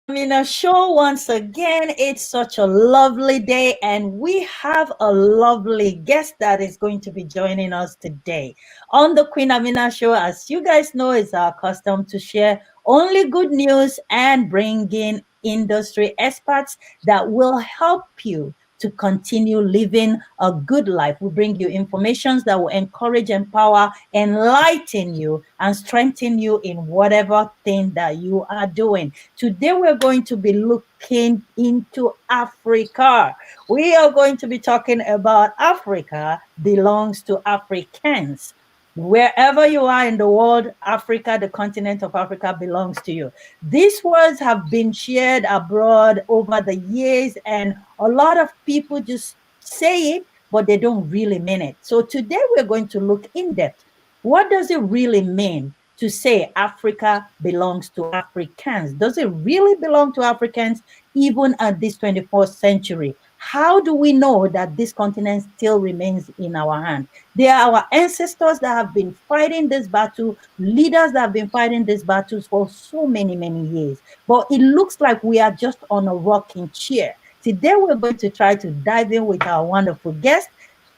Amina show once again. It's such a lovely day, and we have a lovely guest that is going to be joining us today on the Queen Amina show. As you guys know, it's our custom to share only good news and bring in industry experts that will help you to continue living a good life. We bring you information that will encourage, empower, enlighten you, and strengthen you in whatever thing that you are doing. Today, we're going to be looking into Africa. We are going to be talking about Africa belongs to Africans. Wherever you are in the world, Africa, the continent of Africa belongs to you. These words have been shared abroad over the years, and a lot of people just say it, but they don't really mean it. So today we're going to look in depth. What does it really mean to say Africa belongs to Africans? Does it really belong to Africans even at this 21st century? How do we know that this continent still remains in our hand? They are our ancestors that have been fighting this battle, leaders that have been fighting these battles for so many, many years. But it looks like we are just on a rocking chair. Today, we're going to try to dive in with our wonderful guest,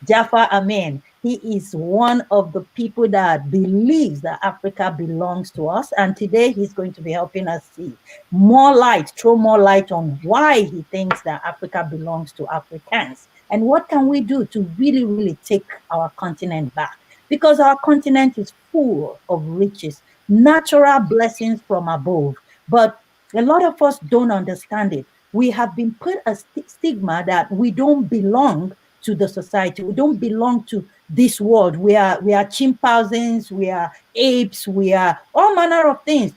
Jafar Amin. He is one of the people that believes that Africa belongs to us. And today he's going to be helping us see more light, throw more light on why he thinks that Africa belongs to Africans. And what can we do to really, really take our continent back? Because our continent is full of riches, natural blessings from above. But a lot of us don't understand it. We have been put a stigma that we don't belong to the society. We don't belong to this world. We are chimpanzees, we are apes, we are all manner of things.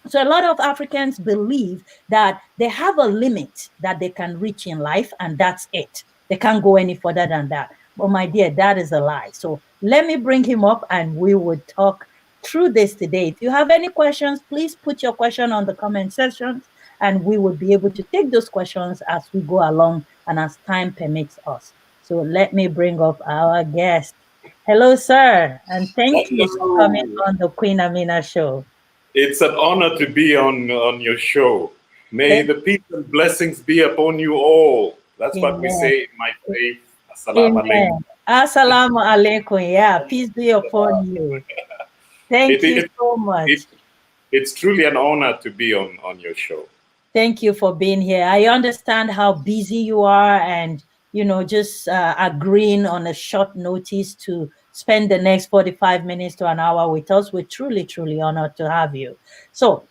So a lot of Africans believe that they have a limit that they can reach in life, and that's it. They can't go any further than that. But my dear, that is a lie. So let me bring him up and we would talk through this today. If you have any questions, please put your question on the comment section and we will be able to take those questions as we go along and as time permits us. So let me bring up our guest. Hello, sir, and thank you for coming Hello. on the Queen Amina show. It's an honor to be on your show. May Thank the peace and blessings be upon you all. That's what we Amen. say in my faith. Assalamu alaikum. Amen. Assalamu alaikum. Yeah, peace be upon you. It, Thank you it, so much. it, it's truly an honor to be on your show. Thank you for being here. I understand how busy you are and, just agreeing on a short notice to spend the next 45 minutes to an hour with us. We're truly, truly honored to have you. So,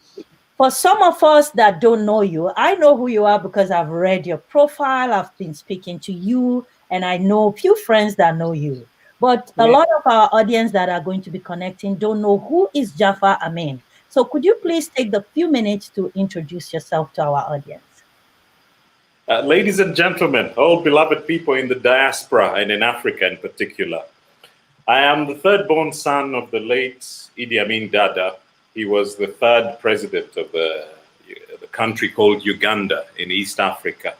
for some of us that don't know you, I know who you are because I've read your profile, I've been speaking to you, and I know a few friends that know you. But a lot of our audience that are going to be connecting don't know who is Jafar Amin. So could you please take the few minutes to introduce yourself to our audience? Ladies and gentlemen, all beloved people in the diaspora and in Africa in particular, I am the third born son of the late Idi Amin Dada. He was the third president of the country called Uganda in East Africa.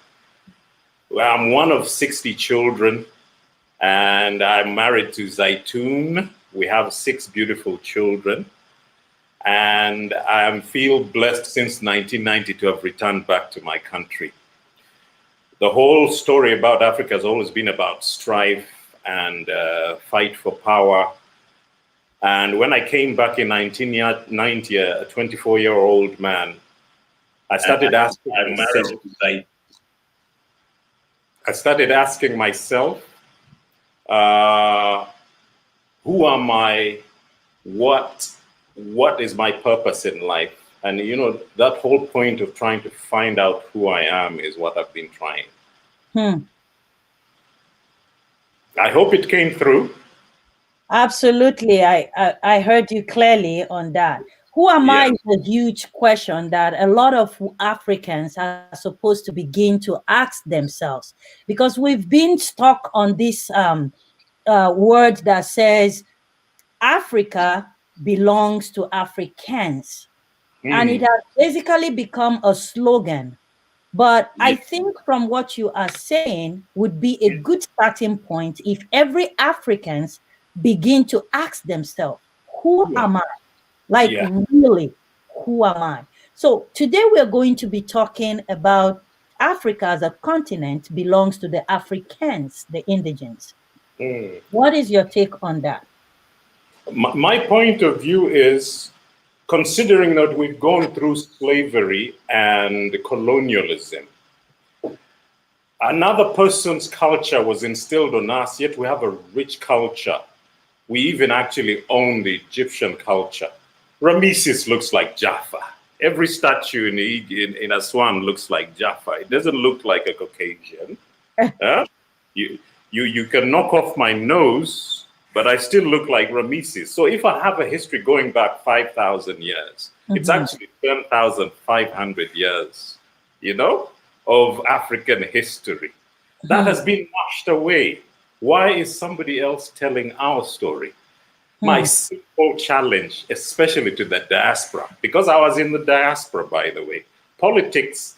I'm one of 60 children, and I'm married to Zaitoon. We have 6 beautiful children, and I feel blessed since 1990 to have returned back to my country. The whole story about Africa has always been about strife and fight for power. And when I came back in 1990, a 24-year-old man, I started asking myself, who am I? What is my purpose in life? And that whole point of trying to find out who I am is what I've been trying. I hope it came through. Absolutely. I heard you clearly on that. Who am I is a huge question that a lot of Africans are supposed to begin to ask themselves, because we've been stuck on this word that says Africa belongs to Africans. And it has basically become a slogan. But I think from what you are saying would be a good starting point if every Africans begin to ask themselves, who am I? Like, really, who am I? So today we are going to be talking about Africa as a continent belongs to the Africans, the indigens. Mm. What is your take on that? My point of view is, considering that we've gone through slavery and colonialism, another person's culture was instilled on us, yet we have a rich culture. We even actually own the Egyptian culture. Ramesses looks like Jaffa. Every statue in Aswan looks like Jaffa. It doesn't look like a Caucasian. Huh? You can knock off my nose, but I still look like Ramesses. So if I have a history going back 5,000 years, it's actually 10,500 years, of African history. That has been washed away. Why is somebody else telling our story? My simple challenge, especially to the diaspora, because I was in the diaspora, by the way, politics,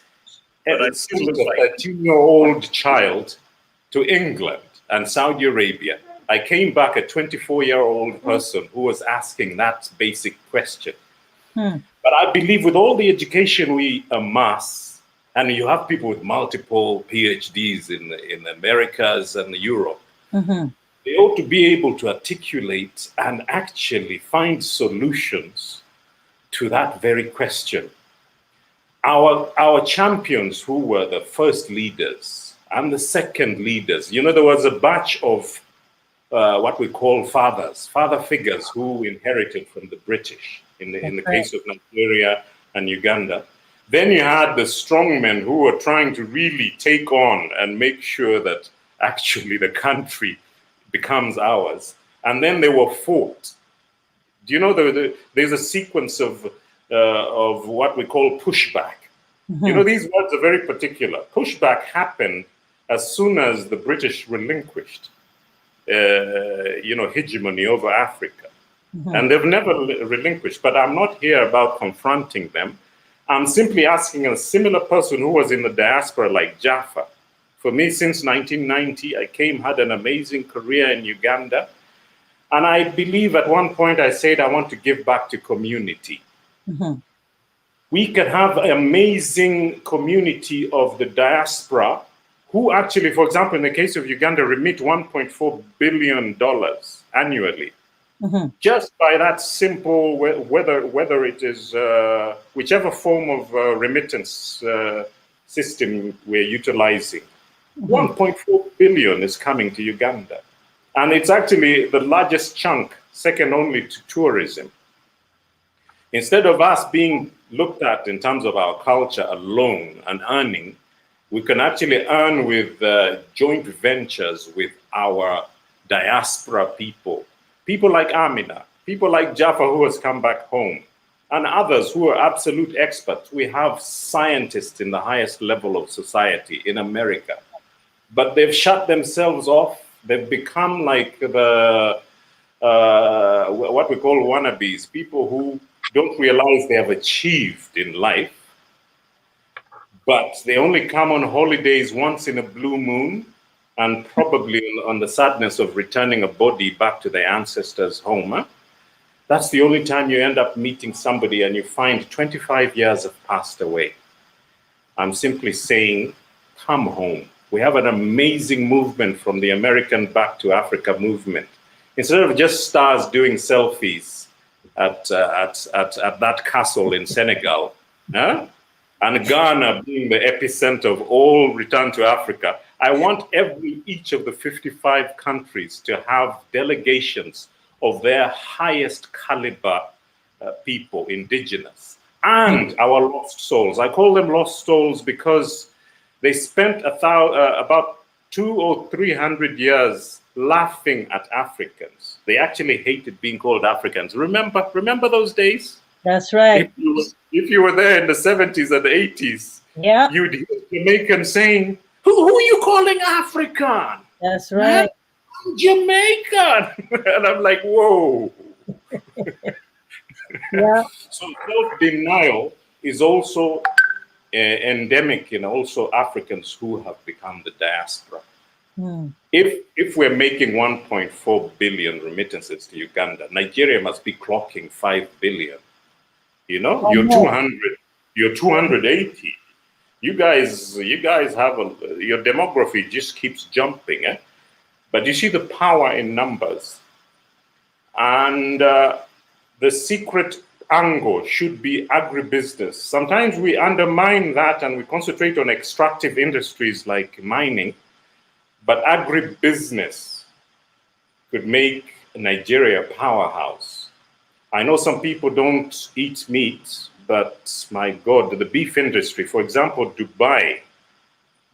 and I sent a 13-year-old child to England and Saudi Arabia. I came back a 24-year-old person who was asking that basic question. But I believe with all the education we amass, and you have people with multiple PhDs in the Americas and Europe, they ought to be able to articulate and actually find solutions to that very question. Our champions, who were the first leaders and the second leaders, there was a batch of what we call father figures who inherited from the British in the case of Nigeria and Uganda. Then you had the strongmen who were trying to really take on and make sure that actually the country becomes ours. And then they were fought. Do you know there's a sequence of what we call pushback? These words are very particular. Pushback happened as soon as the British relinquished hegemony over Africa. And they've never relinquished. But I'm not here about confronting them. I'm simply asking a similar person who was in the diaspora like Jaffa. For me, since 1990, I had an amazing career in Uganda. And I believe at one point I said I want to give back to community. We can have an amazing community of the diaspora who actually, for example, in the case of Uganda, remit $1.4 billion annually. Just by that simple, whether it is whichever form of remittance system we're utilizing, 1.4 billion is coming to Uganda. And it's actually the largest chunk, second only to tourism. Instead of us being looked at in terms of our culture alone and earning, we can actually earn with joint ventures with our diaspora people. People like Amina, people like Jaffa who has come back home, and others who are absolute experts. We have scientists in the highest level of society in America, but they've shut themselves off. They've become like the what we call wannabes, people who don't realize they have achieved in life, but they only come on holidays once in a blue moon, and probably on the sadness of returning a body back to their ancestors' home. That's the only time you end up meeting somebody and you find 25 years have passed away. I'm simply saying, come home. We have an amazing movement from the American Back to Africa movement. Instead of just stars doing selfies at that castle in Senegal, and Ghana being the epicenter of all return to Africa, I want each of the 55 countries to have delegations of their highest caliber people, indigenous, and our lost souls. I call them lost souls because they spent about 200 or 300 years laughing at Africans. They actually hated being called Africans. Remember those days? That's right. If you were there in the 70s and the 80s, you'd hear Jamaicans saying, who are you calling African? That's right. I'm Jamaican. And I'm like, whoa. So self-denial is also endemic in also Africans who have become the diaspora. If we're making 1.4 billion remittances to Uganda, Nigeria must be clocking 5 billion. You're 200. You're 280. You guys have your demography just keeps jumping, eh? But you see the power in numbers, and the secret angle should be agribusiness. Sometimes we undermine that and we concentrate on extractive industries like mining, but agribusiness could make Nigeria a powerhouse. I know some people don't eat meat, but my God, the beef industry, for example, Dubai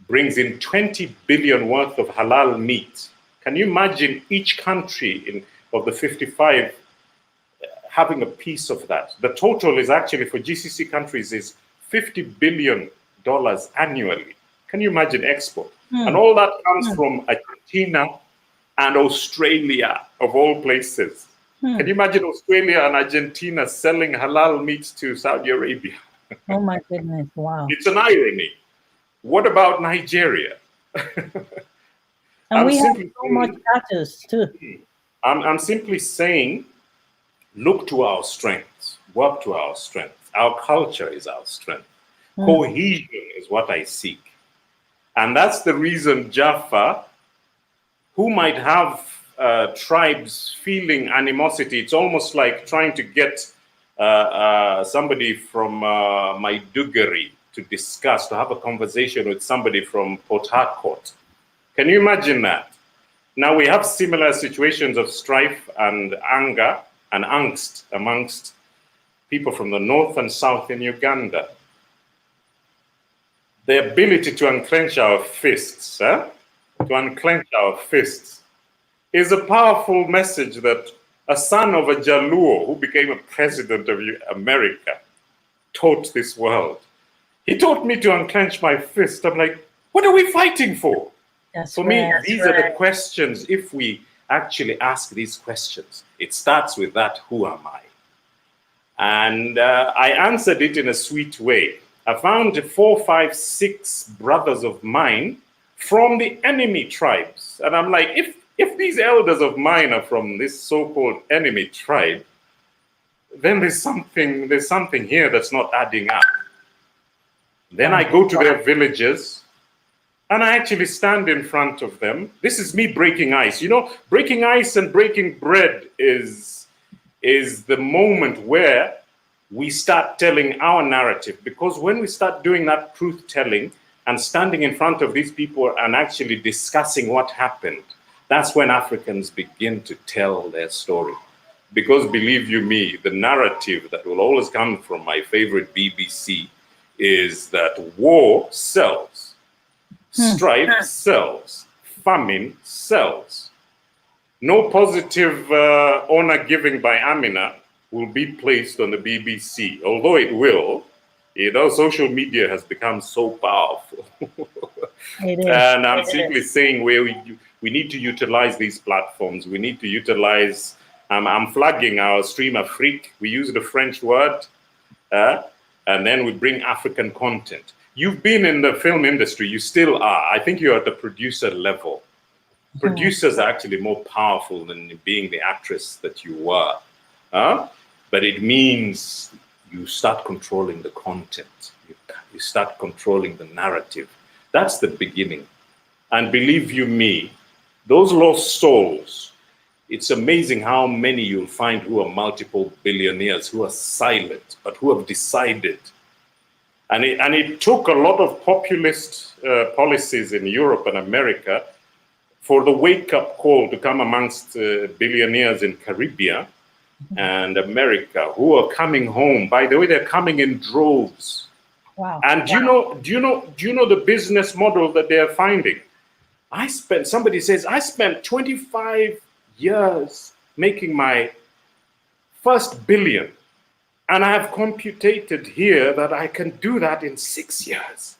brings in 20 billion worth of halal meat. Can you imagine each country of the 55 having a piece of that? The total is actually for GCC countries is $50 billion annually. Can you imagine export? And all that comes from Argentina and Australia, of all places. Can you imagine Australia and Argentina selling halal meat to Saudi Arabia? Oh my goodness, wow. It's an irony. What about Nigeria? And we have so much status too. I'm simply saying, look to our strengths, work to our strengths. Our culture is our strength. Cohesion is what I seek. And that's the reason Jaffa, who might have tribes feeling animosity, it's almost like trying to get somebody from Maiduguri to discuss, to have a conversation with somebody from Port Harcourt. Can you imagine that? Now we have similar situations of strife and anger and angst amongst people from the north and south in Uganda. The ability to unclench our fists, to unclench our fists, is a powerful message that a son of a Jaluo who became a president of America taught this world. He taught me to unclench my fist. I'm like, what are we fighting for? For me, these are the questions. If we actually ask these questions, it starts with that, who am I? And I answered it in a sweet way. I found 4, 5, 6 brothers of mine from the enemy tribes. And I'm like, if these elders of mine are from this so-called enemy tribe, then there's something here that's not adding up. Then I go to their villages and I actually stand in front of them. This is me breaking ice. You know, breaking ice and breaking bread is the moment where we start telling our narrative. Because when we start doing that truth telling and standing in front of these people and actually discussing what happened, that's when Africans begin to tell their story. Because believe you me, the narrative that will always come from my favorite BBC is that war sells, strife sells, famine sells. No positive honor giving by Amina will be placed on the BBC, although it will. You know, social media has become so powerful. And I'm simply saying where we need to utilize these platforms. We need to utilize, I'm flagging our stream Afrique. We use the French word, and then we bring African content. You've been in the film industry, you still are. I think you're at the producer level. Producers are actually more powerful than being the actress that you were. But it means you start controlling the content. You start controlling the narrative. That's the beginning. And believe you me, those lost souls, it's amazing how many you'll find who are multiple billionaires, who are silent, but who have decided. And it took a lot of populist policies in Europe and America for the wake-up call to come amongst billionaires in Caribbean and America who are coming home. By the way, they're coming in droves. Wow. And do you know the business model that they're finding? Somebody says, I spent 25 years making my first billion. And I have computed here that I can do that in 6 years.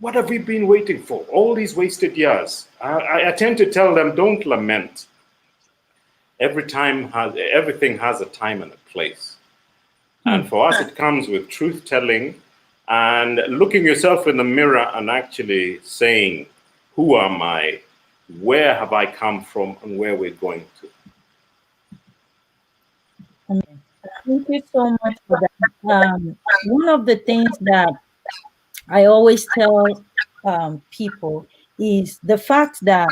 What have we been waiting for? All these wasted years. I tend to tell them, don't lament. Everything has a time and a place. And for us, it comes with truth-telling and looking yourself in the mirror and actually saying, who am I? Where have I come from? And where we're going to? Thank you so much for that. one of the things that I always tell people is the fact that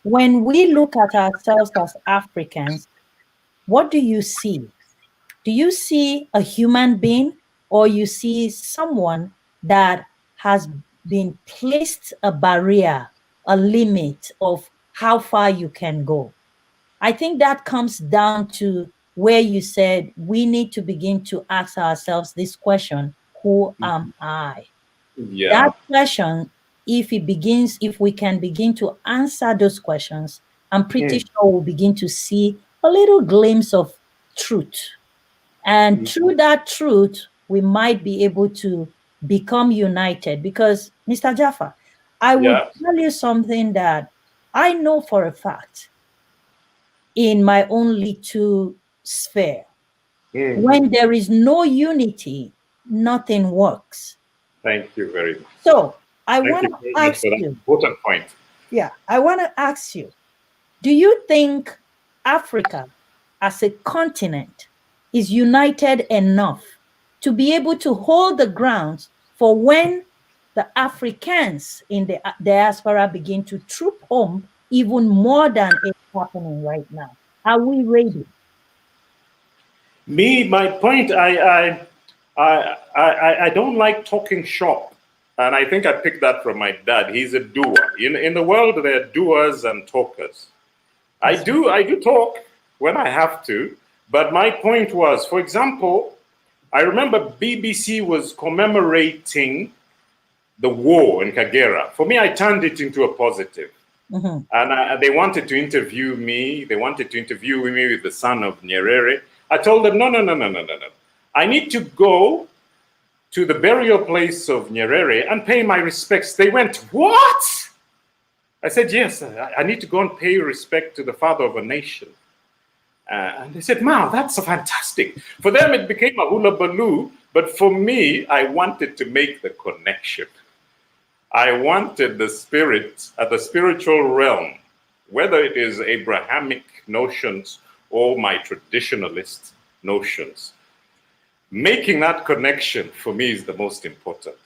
when we look at ourselves as Africans, what do you see? Do you see a human being, or you see someone that has been placed a barrier, a limit of how far you can go? I think that comes down to where you said we need to begin to ask ourselves this question: who am I? Yeah, That question, if we can begin to answer those questions, I'm pretty mm, sure we'll begin to see a little glimpse of truth. And through that truth, we might be able to become united. Because, Mr. Jaffa, I would yeah, tell you something that I know for a fact in my own little sphere. mm. When there is no unity, nothing works. Thank you very much. So I Thank want you to very much ask for that you, important point. yeah, I want to ask you, do you think Africa as a continent is united enough to be able to hold the grounds for when the Africans in the diaspora begin to troop home even more than it's happening right now? Are we ready? My point, I don't like talking shop. And I think I picked that from my dad. He's a doer. In the world, there are doers and talkers. That's I do talk when I have to. But my point was, for example, I remember BBC was commemorating the war in Kagera. For me, I turned it into a positive. Mhm. And they wanted to interview me. They wanted to interview me with the son of Nyerere. I told them, no, no, no, no, no, no, no. I need to go to the burial place of Nyerere and pay my respects. They went, what? I said, yes, I need to go and pay respect to the father of a nation. And they said, wow, that's fantastic. For them, it became a hula baloo. But for me, I wanted to make the connection. I wanted the spirit at the spiritual realm, whether it is Abrahamic notions or my traditionalist notions. Making that connection for me is the most important.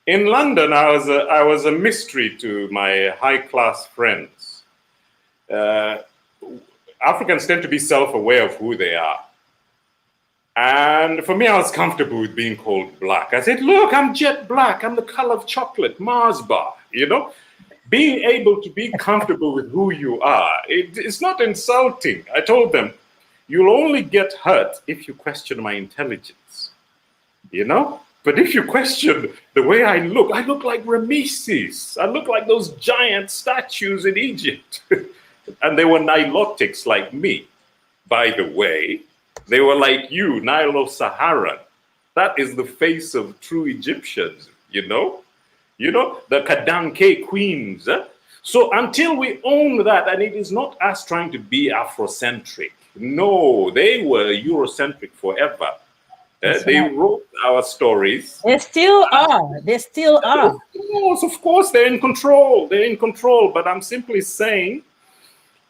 In London, I was a mystery to my high class friends. Uh, Africans tend to be self aware of who they are. And for me, I was comfortable with being called black. I said, look, I'm jet black. I'm the color of chocolate, Mars bar, you know? Being able to be comfortable with who you are, it's not insulting. I told them, you'll only get hurt if you question my intelligence, you know? But if you question the way I look like Rameses. I look like those giant statues in Egypt. And they were Nilotics like me, by the way. They were like you, Nilo-Saharan. That is the face of true Egyptians, you know? You know, the Kadanke queens. So until we own that, and it is not us trying to be Afrocentric. No, they were Eurocentric forever. That's They right. wrote our stories. They still are. They still are. Of course, they're in control. They're in control. But I'm simply saying,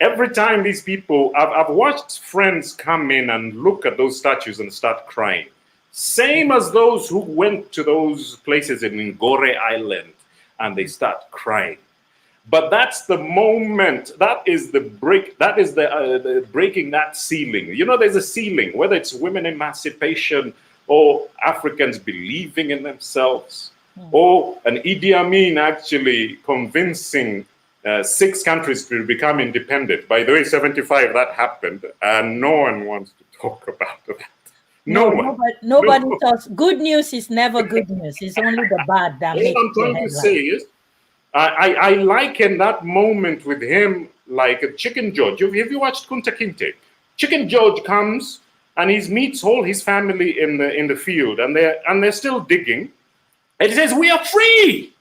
every time these people, I've watched friends come in and look at those statues and start crying. Same as those who went to those places in Ngore Island and they start crying. But that's the moment. That is the break. That is the breaking that ceiling. You know, there's a ceiling, whether it's women emancipation or Africans believing in themselves, or an Idi Amin actually convincing 6 countries to become independent. By the way, 75 that happened, and no one wants to talk about that. No No, one. nobody No. talks. Good news is never good news. It's only the bad that All makes I'm the trying to say headline. is, I liken that moment with him like a Chicken George. Have you watched Kunta Kinte? Chicken George comes and he meets all his family in the field, and they're still digging. And he says, "We are free."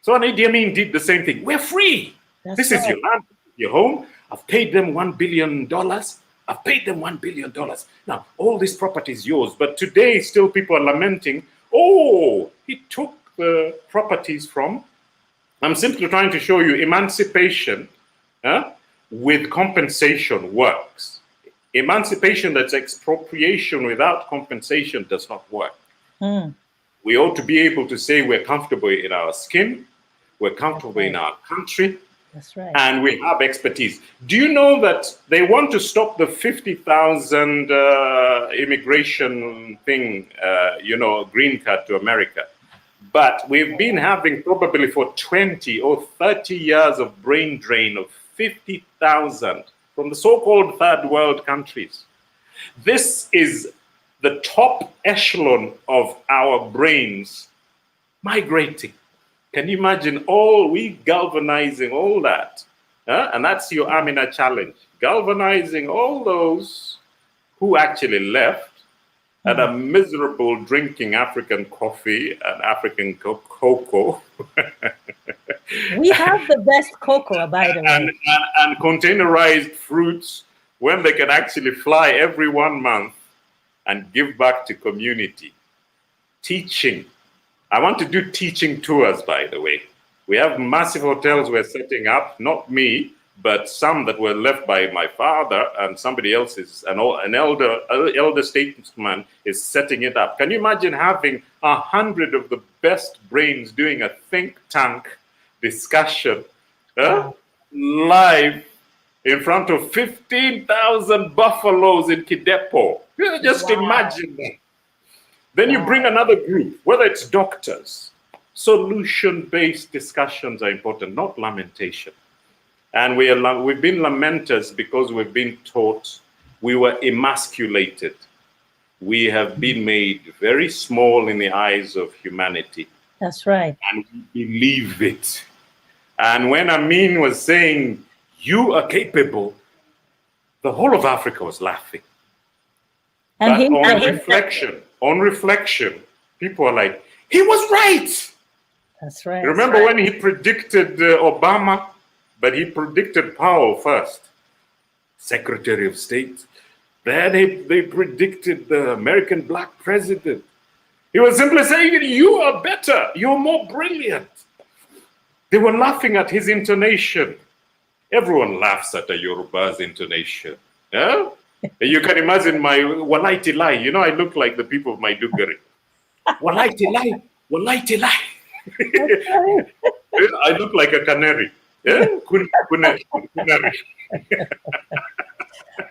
So Idi Amin did the same thing. We're free. That's This is right. your land, your home. I've paid them $1 billion. I've paid them $1 billion. Now, all this property is yours. But today, still people are lamenting, oh, he took the properties from. I'm simply trying to show you emancipation with compensation works. Emancipation that's expropriation without compensation does not work. Hmm. We ought to be able to say we're comfortable in our skin, we're comfortable in our country, That's right. and we have expertise. Do you know that they want to stop the 50,000 immigration thing, green card to America? But we've been having probably for 20 or 30 years of brain drain of 50,000 from the so-called third world countries. This is the top echelon of our brains migrating. Can you imagine we galvanizing all that? And that's your Amina challenge. Galvanizing all those who actually left and are miserable drinking African coffee and African cocoa. We have the best cocoa, by the way. And containerized fruits when they can actually fly every 1 month and give back to community. Teaching. I want to do teaching tours, by the way. We have massive hotels we're setting up, not me, but some that were left by my father and somebody else's, an elder statesman is setting it up. Can you imagine having 100 of the best brains doing a think tank discussion live in front of 15,000 buffaloes in Kidepo? Just imagine that. Then you bring another group, whether it's doctors. Solution-based discussions are important, not lamentation. And we've been lamenters because we've been taught we were emasculated. We have been made very small in the eyes of humanity. That's right. And we believe it. And when Amin was saying, you are capable, the whole of Africa was laughing. And on reflection, people are like, he was right. That's right. Remember when he predicted Obama, but he predicted Powell first, Secretary of State. Then they predicted the American black president. He was simply saying, you are better, you're more brilliant. They were laughing at his intonation. Everyone laughs at a Yoruba's intonation. Yeah? You can imagine my walaiti lai. You know, I look like the people of Maiduguri. Walaiti lai, walaiti lai. I look like a canary. Yeah? Kunari.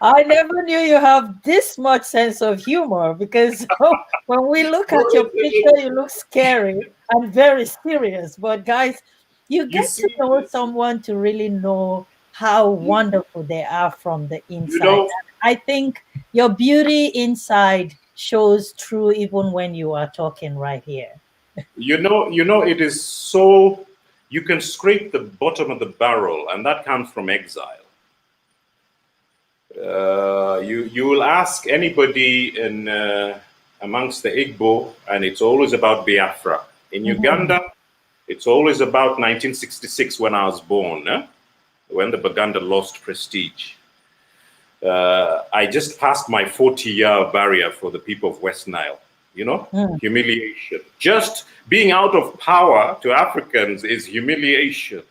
I never knew you have this much sense of humor, because when we look at your picture, you look scary and very serious. But guys, you get to know someone to really know how wonderful they are from the inside. I think your beauty inside shows through even when you are talking right here. You know, it is so, you can scrape the bottom of the barrel, and that comes from exile. You will ask anybody in amongst the Igbo, and it's always about Biafra. In Uganda, it's always about 1966 when I was born, when the Baganda lost prestige. I just passed my 40-year barrier for the people of West Nile. You know, humiliation. Just being out of power to Africans is humiliation.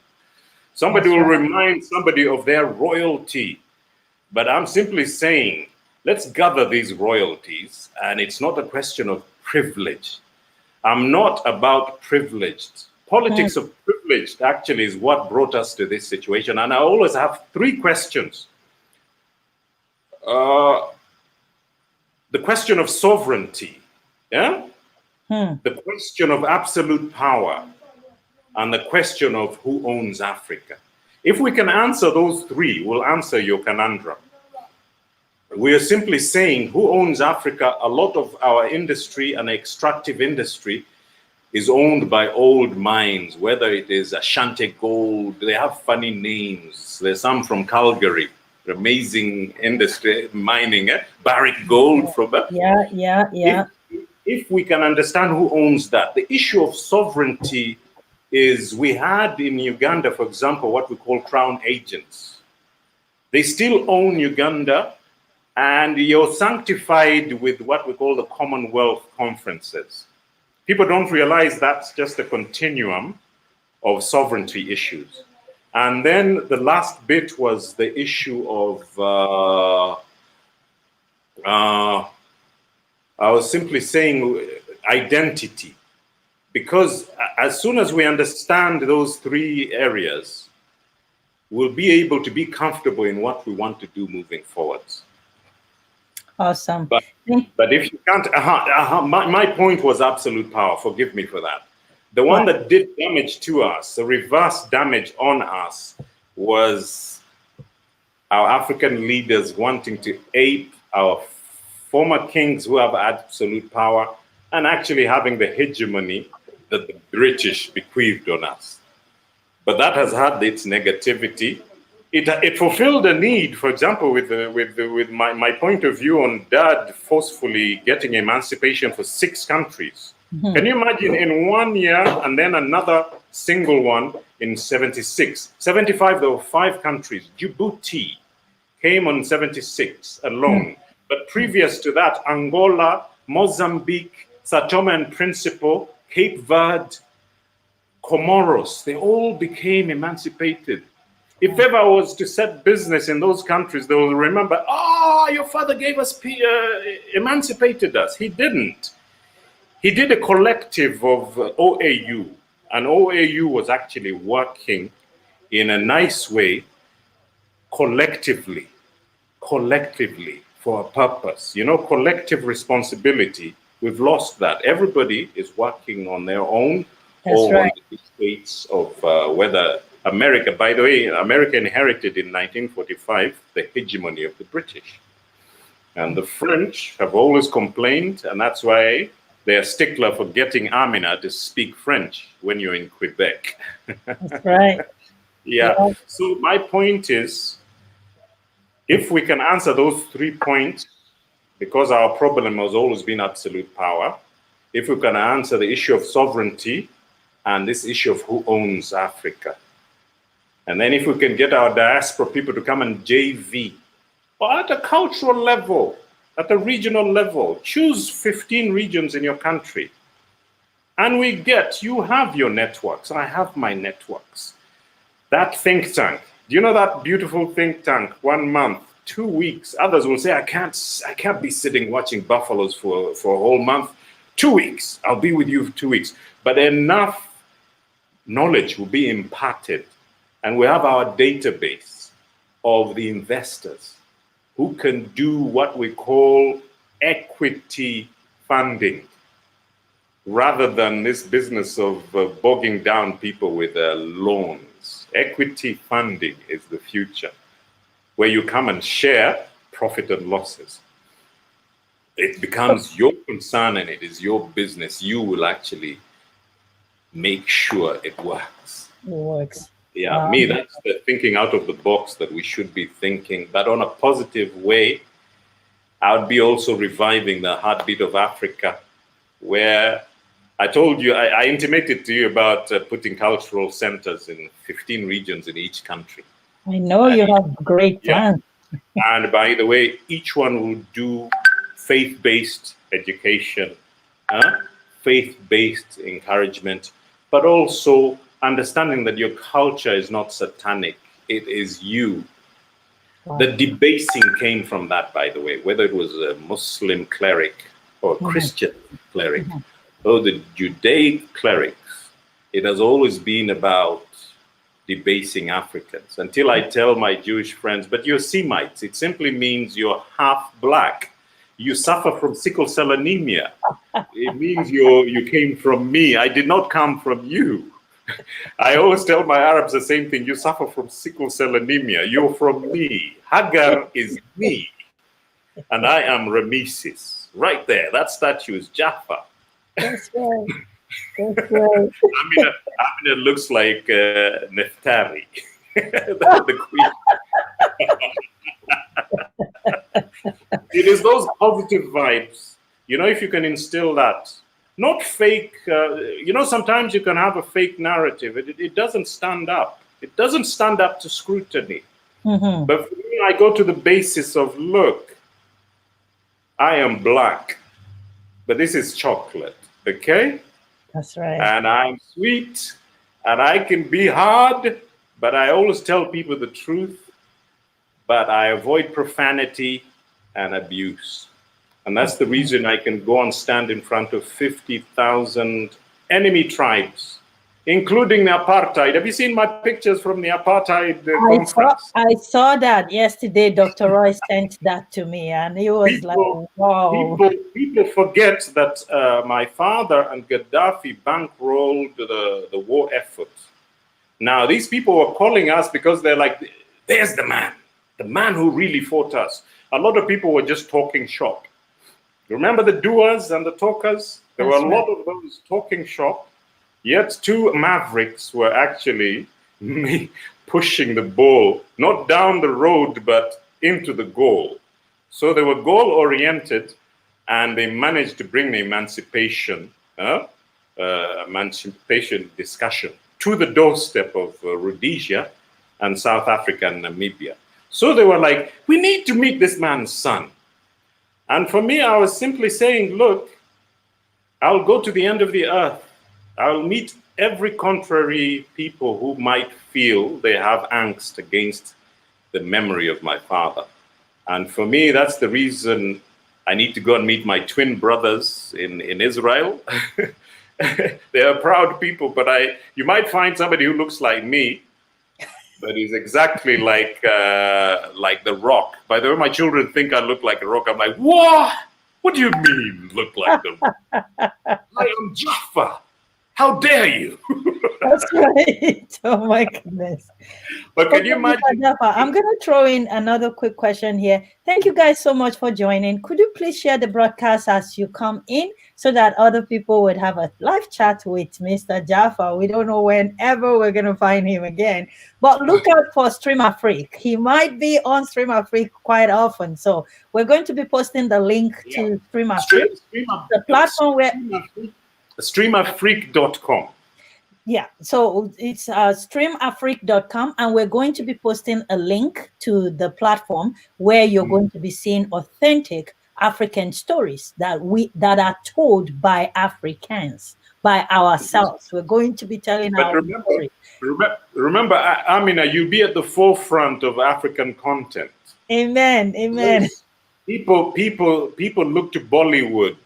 Somebody will remind somebody of their royalty. But I'm simply saying, let's gather these royalties, and it's not a question of privilege. I'm not about privileged. Politics of privilege actually is what brought us to this situation. And I always have 3 questions. The question of sovereignty, the question of absolute power, and the question of who owns Africa. If we can answer those 3, we'll answer your conundrum. We are simply saying, who owns Africa? A lot of our industry and extractive industry is owned by old mines, whether it is Ashanti Gold. They have funny names. There's some from Calgary, amazing industry, mining, Barrick Gold from that. Yeah. If we can understand who owns that, the issue of sovereignty is, we had in Uganda, for example, what we call crown agents. They still own Uganda, and you're sanctified with what we call the Commonwealth conferences. People don't realize that's just a continuum of sovereignty issues. And then the last bit was the issue of, I was simply saying, identity. Because as soon as we understand those three areas, we'll be able to be comfortable in what we want to do moving forwards. Awesome. But if you can't, my point was absolute power. Forgive me for that. The one that did damage to us, the reverse damage on us, was our African leaders wanting to ape our former kings who have absolute power and actually having the hegemony that the British bequeathed on us. But that has had its negativity. It fulfilled a need, for example, with my point of view on Dad forcefully getting emancipation for 6 countries. Mm-hmm. Can you imagine in 1 year and then another single one in 76? 75, there were 5 countries. Djibouti came on 76 alone. Mm-hmm. But previous to that, Angola, Mozambique, Sao Tome and Principe, Cape Verde, Comoros, they all became emancipated. If ever I was to set business in those countries, they will remember, your father gave us, emancipated us. He didn't. He did a collective of OAU, and OAU was actually working in a nice way, collectively for a purpose. You know, collective responsibility, we've lost that. Everybody is working on their own. That's or right. On the states of whether America, by the way, America inherited in 1945 the hegemony of the British. And the French have always complained, and that's why they're a stickler for getting Amin to speak French when you're in Quebec. That's right. Yeah. So my point is, if we can answer those 3 points, because our problem has always been absolute power, if we can answer the issue of sovereignty and this issue of who owns Africa, and then if we can get our diaspora people to come and JV, or at a cultural level, at a regional level, choose 15 regions in your country. And you have your networks, I have my networks. That think tank, do you know that beautiful think tank, 1 month, 2 weeks, others will say, I can't be sitting watching buffaloes for a whole month. 2 weeks, I'll be with you for 2 weeks. But enough knowledge will be imparted. And we have our database of the investors who can do what we call equity funding, rather than this business of bogging down people with loans. Equity funding is the future, where you come and share profit and losses. It becomes your concern and it is your business. You will actually make sure it works. It works. Yeah, me, that's the thinking out of the box that we should be thinking, but on a positive way. I would be also reviving the heartbeat of Africa, where I told you, I intimated to you about putting cultural centers in 15 regions in each country. I know you have great plans. Yeah. And by the way, each one will do faith-based education, faith-based encouragement, but also understanding that your culture is not satanic, it is you. Wow. The debasing came from that, by the way, whether it was a Muslim cleric or a Christian cleric, or the Judaic clerics. It has always been about debasing Africans, until I tell my Jewish friends, but you're Semites. It simply means you're half black. You suffer from sickle cell anemia. It means you came from me. I did not come from you. I always tell my Arabs the same thing. You suffer from sickle cell anemia. You're from me. Hagar is me. And I am Rameses. Right there. That statue is Jaffa. That's right. That's right. Amina looks like Neftari, the queen. It is those positive vibes. You know, if you can instill that. Not fake, sometimes you can have a fake narrative. It doesn't stand up. It doesn't stand up to scrutiny. Mm-hmm. But for me, I go to the basis of, look, I am black, but this is chocolate, okay? That's right. And I'm sweet, and I can be hard, but I always tell people the truth, but I avoid profanity and abuse. And that's the reason I can go and stand in front of 50,000 enemy tribes, including the apartheid. Have you seen my pictures from the apartheid conference? I saw that yesterday. Dr. Roy sent that to me, and it was like, wow. People forget that my father and Gaddafi bankrolled the war effort. Now, these people were calling us because they're like, there's the man who really fought us. A lot of people were just talking shop. Remember the doers and the talkers? There were a lot of those talking shop, yet two mavericks were actually pushing the ball, not down the road, but into the goal. So they were goal-oriented, and they managed to bring the emancipation discussion to the doorstep of Rhodesia and South Africa and Namibia. So they were like, we need to meet this man's son. And for me, I was simply saying, look, I'll go to the end of the earth. I'll meet every contrary people who might feel they have angst against the memory of my father. And for me, that's the reason I need to go and meet my twin brothers in Israel. They are proud people, but you might find somebody who looks like me, but is exactly like The Rock. By the way, my children think I look like a rock. I'm like, what? What do you mean look like The Rock? I am Jaffa. How dare you? That's right. Oh my goodness. But can you imagine? I'm going to throw in another quick question here. Thank you guys so much for joining. Could you please share the broadcast as you come in so that other people would have a live chat with Mr. Jaffa? We don't know whenever we're going to find him again. But look out for Stream Afrique. He might be on Stream Afrique quite often. So we're going to be posting the link to Stream Afrique, the platform where... streamafreak.com. Yeah, so it's streamafrique.com, and we're going to be posting a link to the platform where you're going to be seeing authentic African stories that are told by Africans, by ourselves. We're going to be telling our story. Remember, Amina, you'll be at the forefront of African content. Amen, amen. People look to Bollywood.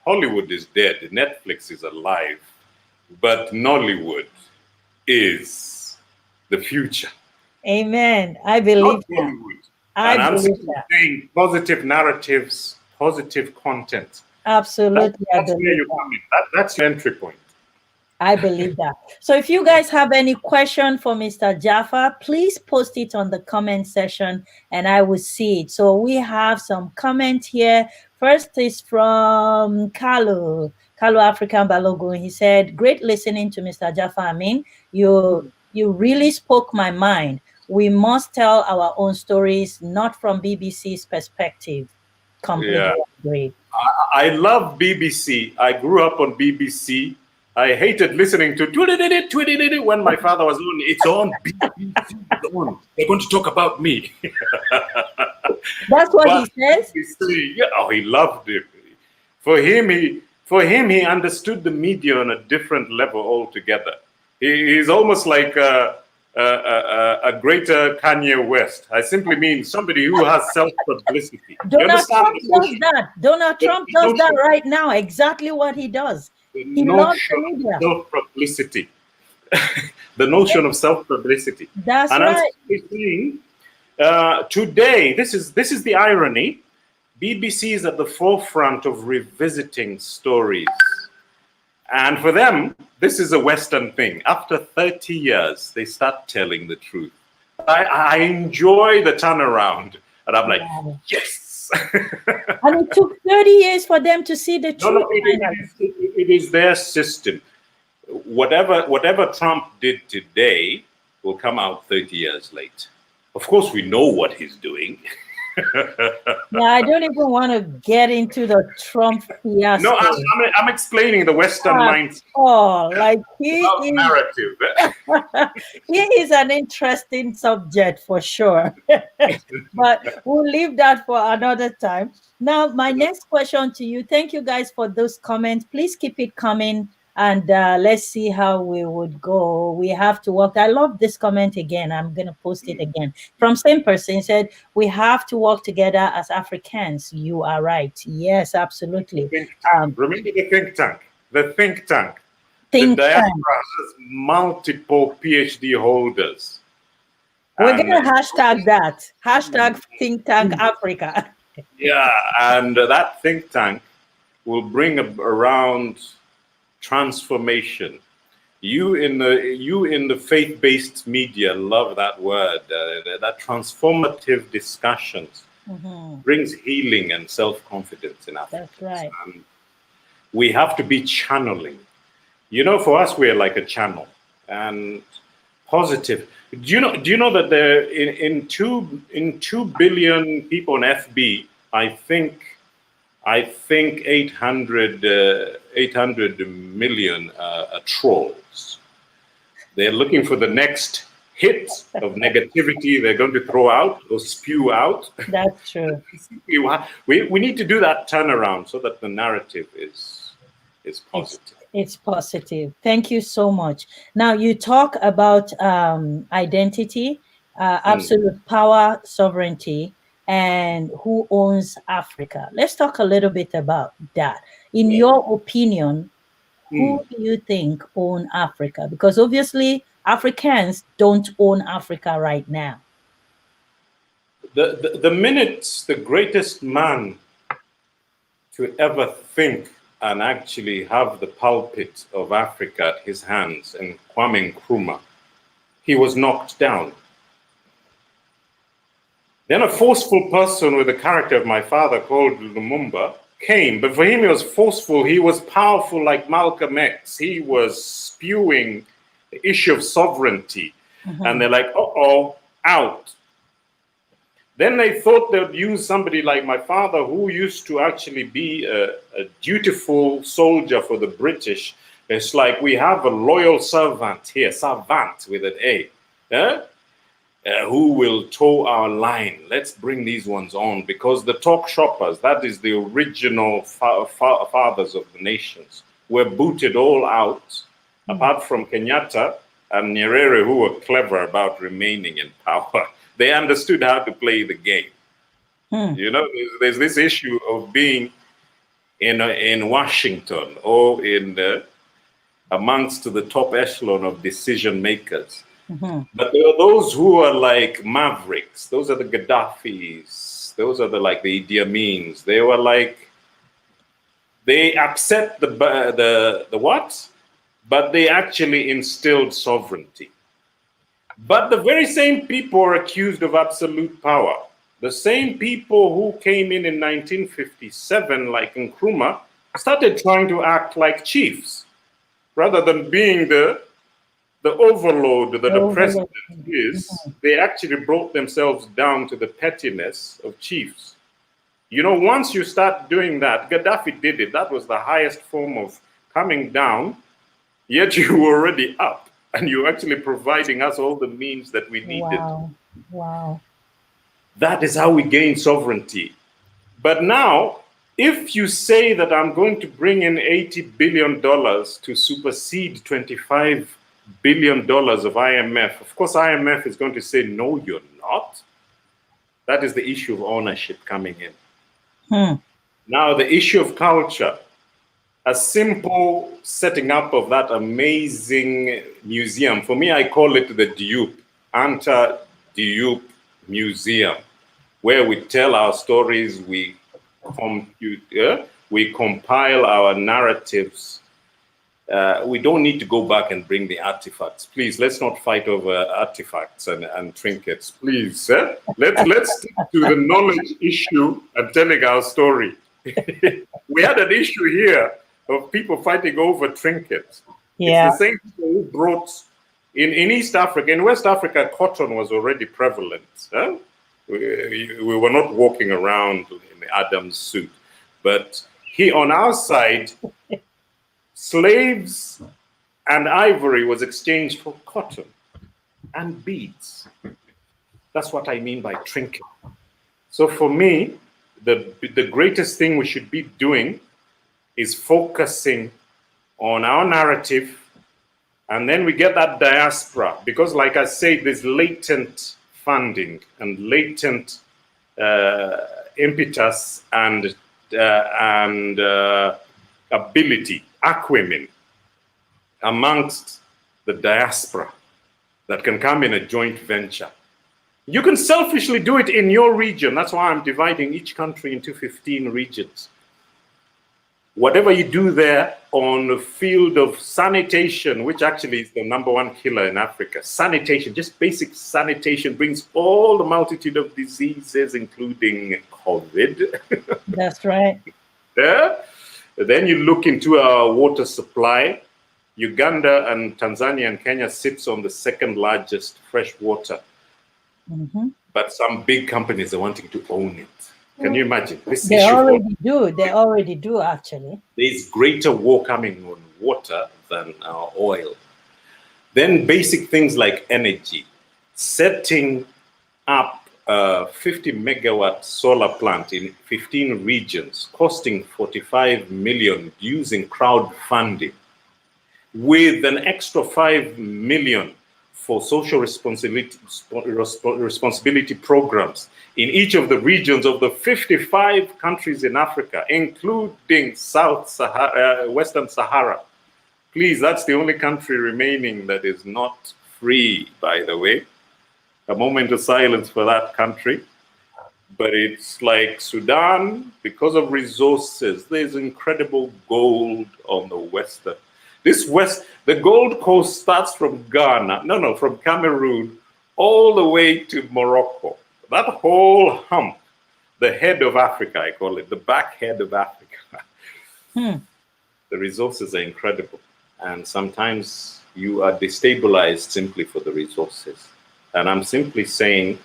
Hollywood is dead. Netflix is alive. But Nollywood is the future. Amen. I believe that. I'm saying positive narratives, positive content. Absolutely. That's where you're coming. That's your entry point. I believe that. So if you guys have any question for Mr. Jaffa, please post it on the comment section and I will see it. So we have some comment here. First is from Kalu African Balogun. He said, great listening to Mr. Jaffa Amin. You really spoke my mind. We must tell our own stories, not from BBC's perspective. Completely agree. I love BBC. I grew up on BBC. I hated listening to when my father was on. It's on BBC. They're going to talk about me. That's what he says. He loved it. For him, he understood the media on a different level altogether. He's almost like a greater Kanye West. I simply mean somebody who has self-publicity. Donald Trump does that. Donald Trump does that right now. Exactly what he does. He loves the media. Self-publicity. The notion of self-publicity. That's right. I'm saying, today, this is the irony. BBC is at the forefront of revisiting stories. And for them, this is a Western thing. After 30 years, they start telling the truth. I enjoy the turnaround. And I'm like, yes. And it took 30 years for them to see the truth. It is their system. Whatever Trump did today will come out 30 years later. Of course, we know what he's doing. Yeah, I don't even want to get into the Trump fiasco. No, I'm explaining the Western mindset. Oh, like he is narrative. He is an interesting subject for sure. But we'll leave that for another time. Now, my next question to you. Thank you guys for those comments. Please keep it coming. And let's see how we would go. We have to work. I love this comment again. I'm going to post it again. From same person, he said, we have to work together as Africans. You are right. Yes, absolutely. Think tank. Remember the think tank. The think tank. The Think diaspora tank. has multiple PhD holders. We're And going to hashtag that. Hashtag Think Tank Africa. yeah, and that think tank will bring around transformation. You in the faith-based media love that word. That transformative discussions brings healing and self-confidence in Africans. That's right. And we have to be channeling. You know, for us, we're like a channel and positive. Do you know that there in 2 billion people on FB, I think 800 million trolls. They're looking for the next hit of negativity they're going to throw out or spew out. That's true. We need to do that turnaround so that the narrative is positive. It's positive. Thank you so much. Now you talk about identity, absolute power, sovereignty, and who owns Africa. Let's talk a little bit about that. In your opinion, who do you think own Africa? Because obviously Africans don't own Africa right now. The minute the greatest man to ever think and actually have the pulpit of Africa at his hands, and Kwame Nkrumah, he was knocked down. Then a forceful person with the character of my father called Lumumba came, but for him he was forceful, he was powerful like Malcolm X, he was spewing the issue of sovereignty, and they're like, uh-oh, out. Then they thought they'd use somebody like my father, who used to actually be a dutiful soldier for the British. It's like we have a loyal servant here, servant with an A, who will toe our line. Let's bring these ones on, because the talk shoppers, that is the original fathers of the nations, were booted all out, apart from Kenyatta and Nyerere, who were clever about remaining in power. They understood how to play the game. You know, there's this issue of being in Washington or in amongst the top echelon of decision makers. But there are those who are like mavericks. Those are the Gaddafis. Those are the Idi Amins. They were like, they accept the what, but they actually instilled sovereignty. But the very same people are accused of absolute power. The same people who came in 1957, like Nkrumah, started trying to act like chiefs, rather than being the overload that the president is. They actually brought themselves down to the pettiness of chiefs. You know, once you start doing that, Gaddafi did it. That was the highest form of coming down, yet you were already up. And you're actually providing us all the means that we needed. Wow. That is how we gain sovereignty. But now, if you say that I'm going to bring in $80 billion to supersede $25 billion of IMF, of course, IMF is going to say, no, you're not. That is the issue of ownership coming in. Now, the issue of culture. A simple setting up of that amazing museum. For me, I call it the Diop, Anta Diop Museum, where we tell our stories, we compile our narratives. We don't need to go back and bring the artifacts. Please, let's not fight over artifacts and trinkets. Please, let's stick to the knowledge issue and telling our story. We had an issue here of people fighting over trinkets. Yeah. It's the same people who brought in East Africa. In West Africa, cotton was already prevalent. We were not walking around in the Adam's suit. But here on our side, slaves and ivory was exchanged for cotton and beads. That's what I mean by trinket. So for me, the greatest thing we should be doing is focusing on our narrative, and then we get that diaspora, because like I say, there's latent funding and latent impetus and ability, acumen amongst the diaspora that can come in a joint venture. You can selfishly do it in your region. That's why I'm dividing each country into 15 regions. Whatever you do there on the field of sanitation, which actually is the #1 killer in Africa, sanitation, just basic sanitation, brings all the multitude of diseases, including COVID. That's right. Yeah? Then you look into our water supply. Uganda and Tanzania and Kenya sits on the second largest fresh water. But some big companies are wanting to own it. Can you imagine this They issue? already do. They already do, actually. There's greater war coming on water than oil. Then basic things like energy, setting up a 50 megawatt solar plant in 15 regions, costing 45 million using crowdfunding, with an extra 5 million for social responsibility programs in each of the regions of the 55 countries in Africa, including Western Sahara. Please, that's the only country remaining that is not free, by the way. A moment of silence for that country. But it's like Sudan, because of resources, there's incredible gold on the western. The Gold Coast starts from from Cameroon all the way to Morocco. That whole hump, the head of Africa, I call it, the back head of Africa. The resources are incredible. And sometimes you are destabilized simply for the resources. And I'm simply saying,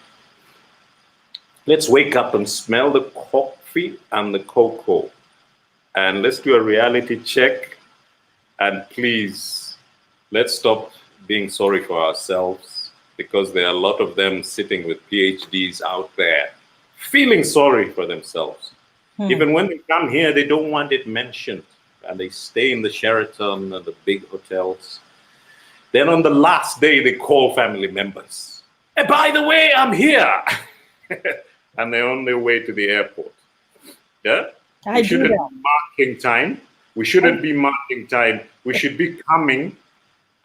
let's wake up and smell the coffee and the cocoa. And let's do a reality check. And please, let's stop being sorry for ourselves, because there are a lot of them sitting with PhDs out there feeling sorry for themselves. Even when they come here, they don't want it mentioned. And they stay in the Sheraton and the big hotels. Then on the last day, they call family members. Hey, by the way, I'm here. And they're on their way to the airport. Yeah? We shouldn't be marking time. We shouldn't be marking time. We should be coming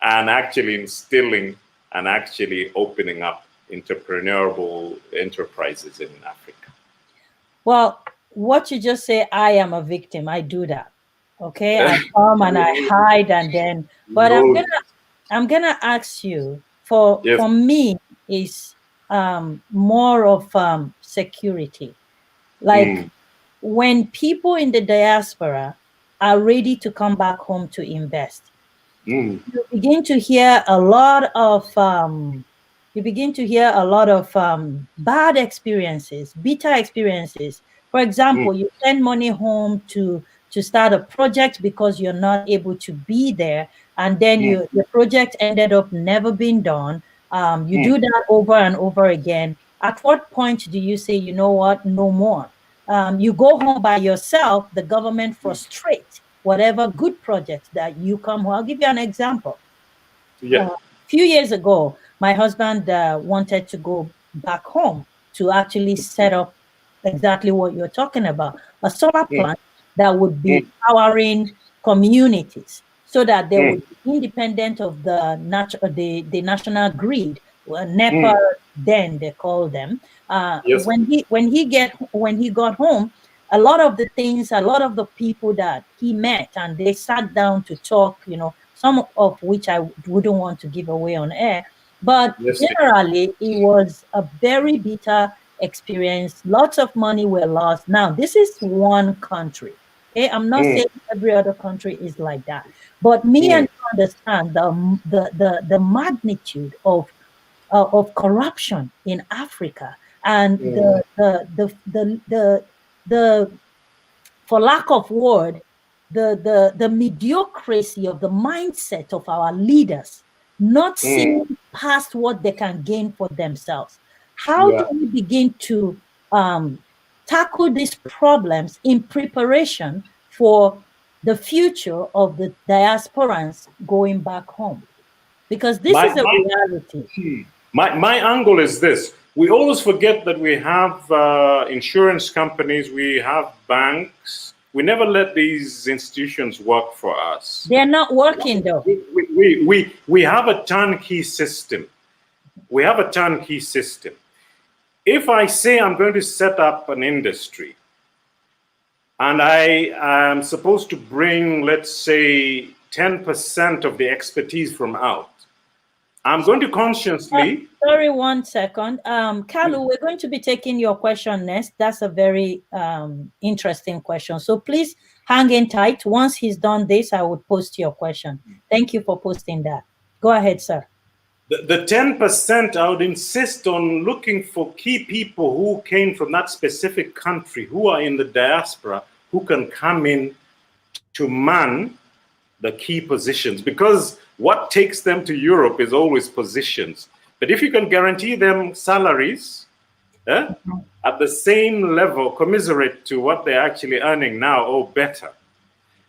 and actually instilling and actually opening up entrepreneurial enterprises in Africa. Well, what you just say, I am a victim. I do that. Okay, I come and I hide, and then. But I'm gonna ask you for me is more of security, like when people in the diaspora are ready to come back home to invest. You begin to hear a lot of bad experiences, bitter experiences. For example, you send money home to start a project because you're not able to be there, and then the project ended up never being done. You do that over and over again. At what point do you say, you know what, no more? You go home by yourself, the government frustrates whatever good projects that you come home. I'll give you an example. A few years ago, my husband wanted to go back home to actually set up exactly what you're talking about, a solar plant that would be powering communities so that they would be independent of the national grid, NEPA, then they call them. When he got home, a lot of the people that he met, and they sat down to talk, some of which I wouldn't want to give away on air, but generally it was a very bitter experience. Lots of money were lost. Now, this is one country. Okay, I'm not saying every other country is like that, but me and you understand the magnitude of corruption in Africa, and the for lack of word, the mediocrity of the mindset of our leaders, not seeing past what they can gain for themselves. How do we begin to tackle these problems in preparation for the future of the diasporans going back home? Because this My, is a reality. my angle is this. We always forget that we have insurance companies, we have banks. We never let these institutions work for us. They're not working though. We have a turnkey system. We have a turnkey system. If I say I'm going to set up an industry and I am supposed to bring, let's say, 10% of the expertise from out, I'm going to consciously. Sorry, 1 second. Kalu, we're going to be taking your question next. That's a very interesting question. So please hang in tight. Once he's done this, I would post your question. Thank you for posting that. Go ahead, sir. The 10%, I would insist on looking for key people who came from that specific country, who are in the diaspora, who can come in to man the key positions. Because what takes them to Europe is always positions. But if you can guarantee them salaries at the same level, commiserate to what they're actually earning now or better,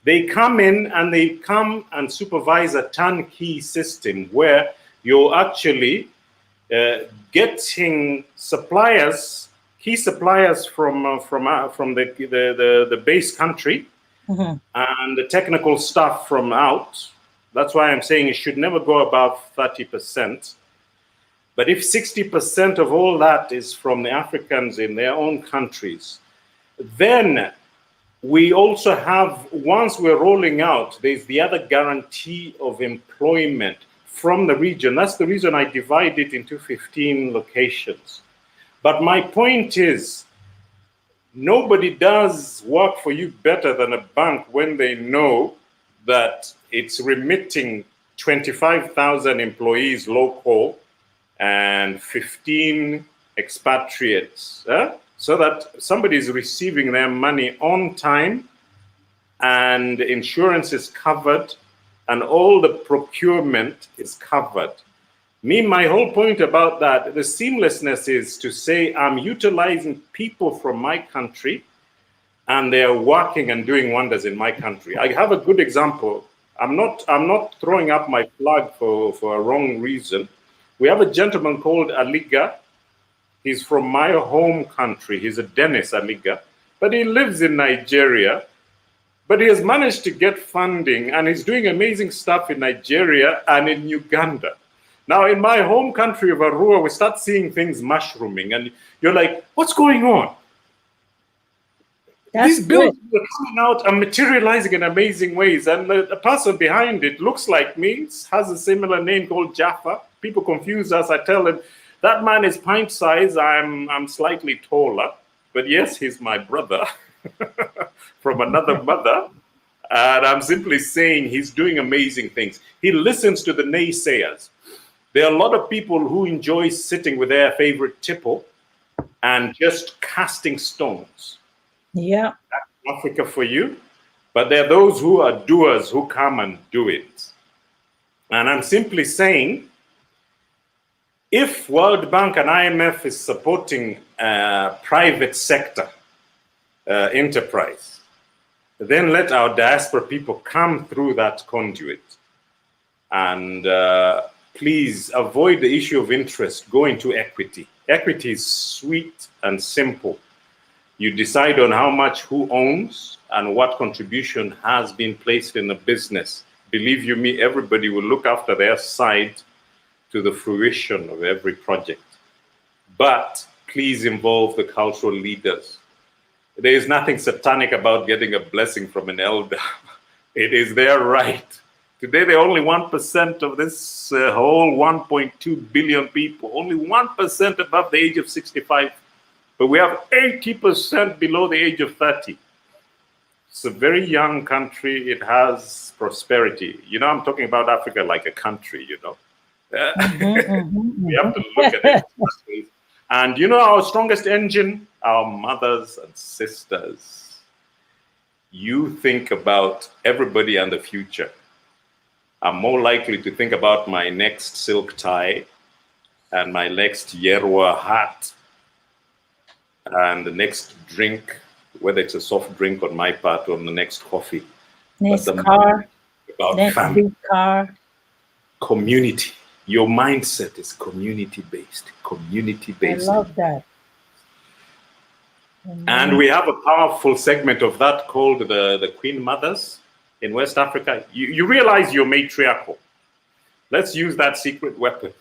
they come in and they come and supervise a turnkey system where you're actually getting suppliers, key suppliers from the base country, and the technical stuff from out. That's why I'm saying it should never go above 30%. But if 60% of all that is from the Africans in their own countries, then we also have, once we're rolling out, there's the other guarantee of employment from the region. That's the reason I divide it into 15 locations. But my point is, nobody does work for you better than a bank when they know that it's remitting 25,000 employees local and 15 expatriates, so that somebody is receiving their money on time and insurance is covered and all the procurement is covered. My whole point about that, the seamlessness is to say I'm utilizing people from my country and they're working and doing wonders in my country. I have a good example. I'm not throwing up my flag for a wrong reason. We have a gentleman called Aliga. He's from my home country. He's a Dennis Aliga, but he lives in Nigeria. But he has managed to get funding and he's doing amazing stuff in Nigeria and in Uganda. Now, in my home country of Arua, we start seeing things mushrooming and you're like, what's going on? These bills are coming out and materializing in amazing ways. And the person behind it looks like me, has a similar name called Jaffa. People confuse us. I tell them, that man is pint size. I'm slightly taller. But yes, he's my brother. From another mother, and I'm simply saying he's doing amazing things. He listens to the naysayers. There are a lot of people who enjoy sitting with their favorite tipple and just casting stones. Yeah. That's Africa for you. But there are those who are doers who come and do it. And I'm simply saying, if World Bank and IMF is supporting private sector enterprise, then let our diaspora people come through that conduit. And please avoid the issue of interest. Go into equity. Equity is sweet and simple. You decide on how much who owns and what contribution has been placed in the business. Believe you me, everybody will look after their side to the fruition of every project. But please involve the cultural leaders. There is nothing satanic about getting a blessing from an elder. It is their right. Today, they're only 1% of this whole 1.2 billion people, only 1% above the age of 65. But we have 80% below the age of 30. It's a very young country. It has prosperity. You know, I'm talking about Africa like a country, you know. We have to look at it. And you know our strongest engine? Our mothers and sisters. You think about everybody and the future. I'm more likely to think about my next silk tie and my next Yerwa hat and the next drink, whether it's a soft drink on my part or the next coffee. but Next the car, about next family, big car. community. Your mindset is community based. Community I based. love that. And we have a powerful segment of that called the Queen Mothers in West Africa. You realize you're matriarchal. Let's use that secret weapon.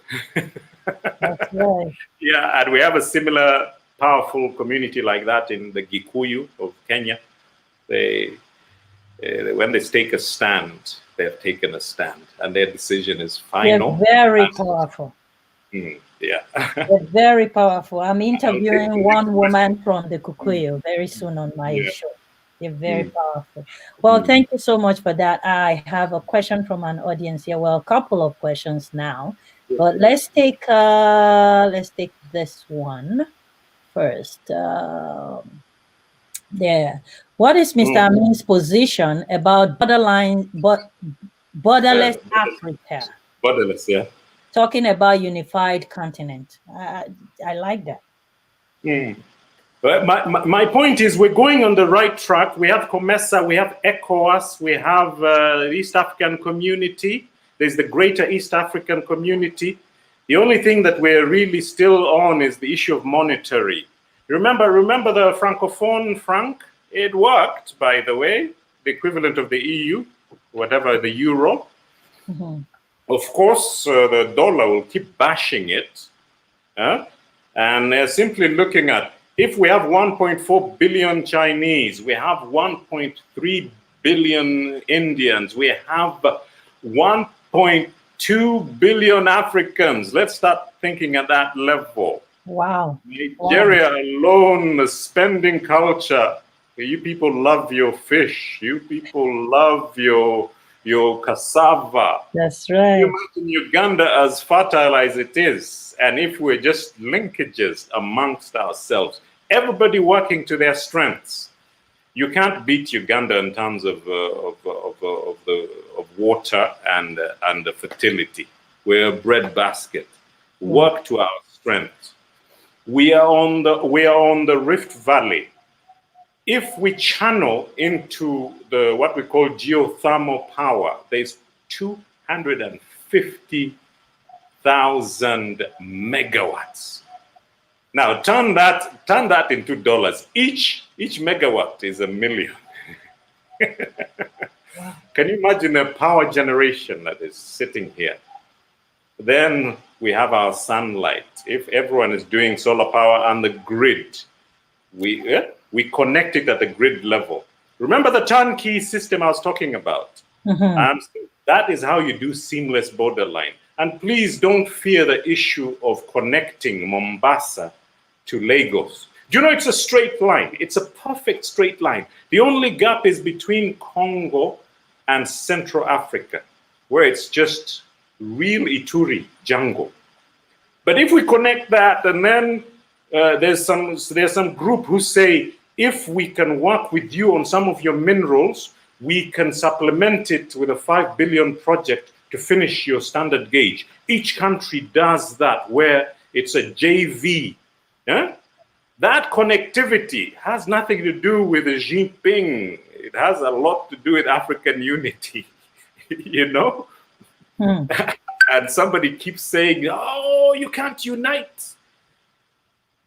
That's right. Yeah, and we have a similar powerful community like that in the Gikuyu of Kenya. They, when they take a stand, they have taken a stand, and their decision is They're final. very powerful. Yeah. They're very powerful. I'm I'll take the interviewing next one question. woman from the Kukuyu very soon on my Yeah. show. They're very Mm. powerful. Well, thank you so much for that. I have a question from an audience here. Well, a couple of questions now, but let's take this one first. There. What is Mr. Mm. Amin's position about borderless Africa? Borderless, yeah. Talking about unified continent. I like that. Mm. But my point is we're going on the right track. We have COMESA, we have ECOWAS, we have the East African Community. There's the Greater East African Community. The only thing that we're really still on is the issue of monetary. Remember the Francophone franc? It worked, by the way, the equivalent of the EU, whatever, the euro. Mm-hmm. Of course, the dollar will keep bashing it. And they're simply looking at, if we have 1.4 billion Chinese, we have 1.3 billion Indians, we have 1.2 billion Africans. Let's start thinking at that level. Wow. Nigeria alone, the spending culture. You people love your fish. You people love your cassava. That's right. You imagine Uganda as fertile as it is, and if we're just linkages amongst ourselves, everybody working to their strengths, you can't beat Uganda in terms of water and the fertility. We're a breadbasket. Work to our strengths. We are on the Rift Valley. If we channel into what we call geothermal power, there's 250,000 megawatts. Now turn that into dollars. Each megawatt is $1 million. Can you imagine a power generation that is sitting here? Then we have our sunlight. If everyone is doing solar power on the grid, we connect it at the grid level. Remember the turnkey system I was talking about? Mm-hmm. That is how you do seamless borderline. And please don't fear the issue of connecting Mombasa to Lagos. Do you know it's a straight line? It's a perfect straight line. The only gap is between Congo and Central Africa, where it's just real Ituri jungle. But if we connect that, and then there's some group who say, if we can work with you on some of your minerals, we can supplement it with a 5 billion project to finish your standard gauge. Each country does that, where it's a JV. Yeah? That connectivity has nothing to do with Xi Jinping. It has a lot to do with African unity, you know? And somebody keeps saying, oh, you can't unite.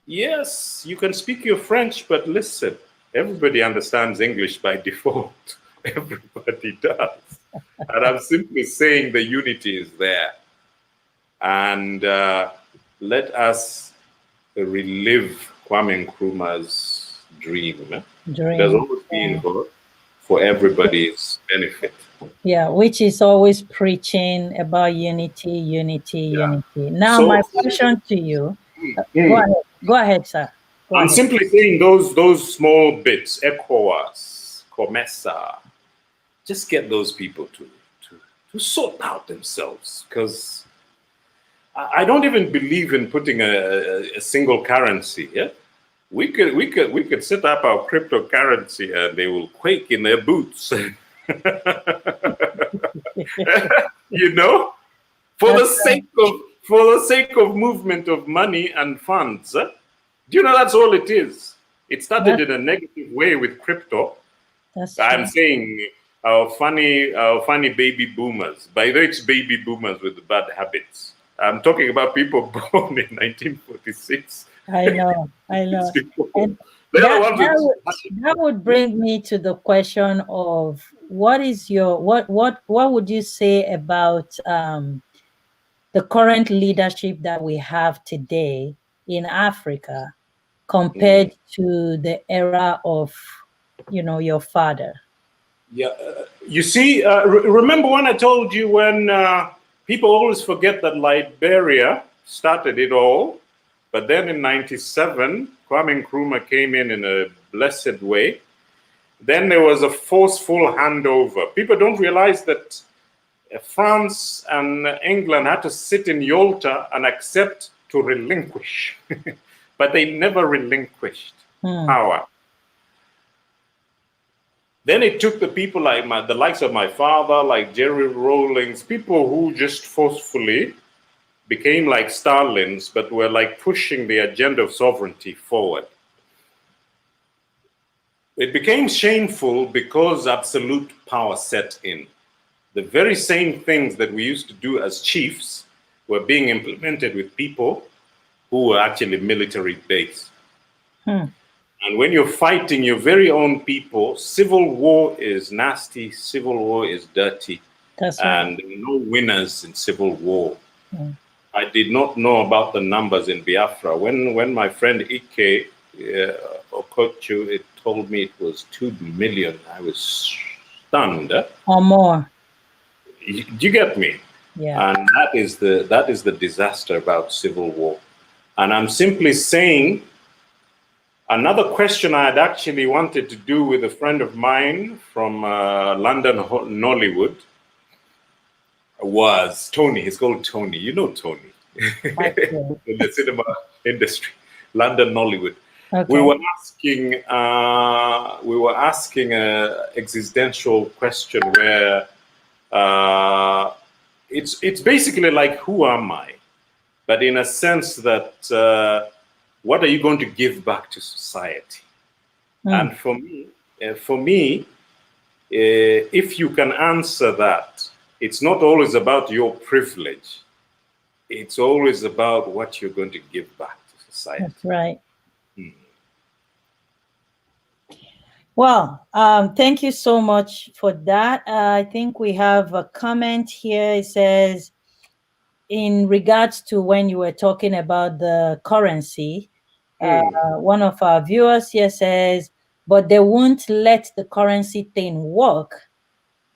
Yes, you can speak your French, but listen, everybody understands English by default. Everybody does. And I'm simply saying the unity is there. And let us relive Kwame Nkrumah's dream. There's always been for everybody's benefit. Yeah, which is always preaching about unity, unity. Now, so, my question to you, go ahead, sir. I'm simply saying those small bits, ECOWAS, COMESA, just get those people to sort out themselves, because I don't even believe in putting a single currency. Yeah, we could set up our cryptocurrency and they will quake in their boots. You know, for the sake of movement of money and funds. Do you know that's all it is? It started in a negative way with crypto. I'm saying funny baby boomers. By the way, it's baby boomers with the bad habits. I'm talking about people born in 1946. I know. These people, And they're the ones that would bring me to the question of what is your what would you say about the current leadership that we have today in Africa compared to the era of, your father? Yeah, you see, remember when I told you when people always forget that Liberia started it all, but then in '97, Kwame Nkrumah came in a blessed way. Then there was a forceful handover. People don't realize that France and England had to sit in Yalta and accept to relinquish, but they never relinquished power. Then it took the people like the likes of my father, like Jerry Rawlings, people who just forcefully became like Stalins, but were like pushing the agenda of sovereignty forward. It became shameful because absolute power set in. The very same things that we used to do as chiefs were being implemented with people who were actually military based. And when you're fighting your very own people, civil war is nasty, civil war is dirty. That's right. And no winners in civil war. I did not know about the numbers in Biafra. When my friend Ike Okochu, it told me it was 2 million, I was stunned. Or more. You get me? Yeah. And that is the disaster about civil war. And I'm simply saying, another question I had actually wanted to do with a friend of mine from London, Nollywood, was Tony. He's called Tony. You know Tony. In the cinema industry, London, Nollywood. Okay. We were asking an existential question where it's basically like, who am I? But in a sense that what are you going to give back to society? And for me, if you can answer that, it's not always about your privilege. It's always about what you're going to give back to society. That's right. Well, thank you so much for that. I think we have a comment here. It says, in regards to when you were talking about the currency, one of our viewers here says, but they won't let the currency thing work.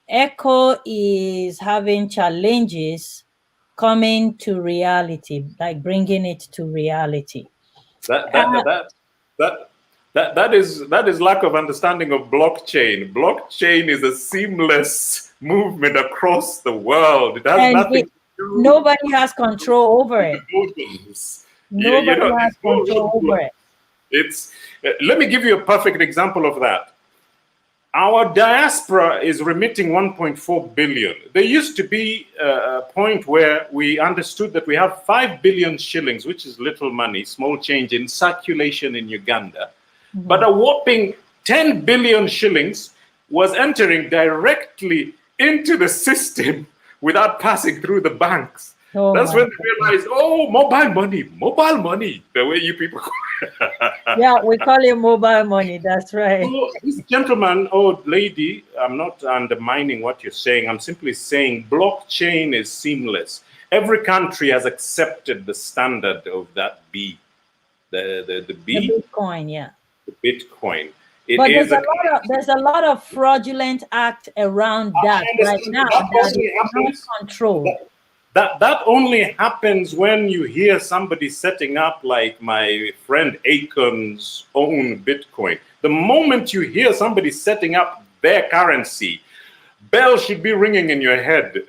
ECHO is having challenges coming to reality, like bringing it to reality. That is lack of understanding of blockchain. Blockchain is a seamless movement across the world. It has nothing. Nobody has control over it. Nobody has control over it. Let me give you a perfect example of that. Our diaspora is remitting 1.4 billion. There used to be a point where we understood that we have 5 billion shillings, which is little money, small change in circulation in Uganda. But a whopping 10 billion shillings was entering directly into the system without passing through the banks. That's when they realized, mobile money, the way you people call it. Yeah, we call it mobile money. That's right. So this gentleman or lady, I'm not undermining what you're saying. I'm simply saying blockchain is seamless. Every country has accepted the standard of that B, the B. The Bitcoin, yeah. The Bitcoin. But there's a lot of fraudulent act around that right now that is not controlled. That only happens when you hear somebody setting up, like my friend Akon's own Bitcoin. The moment you hear somebody setting up their currency, bells should be ringing in your head.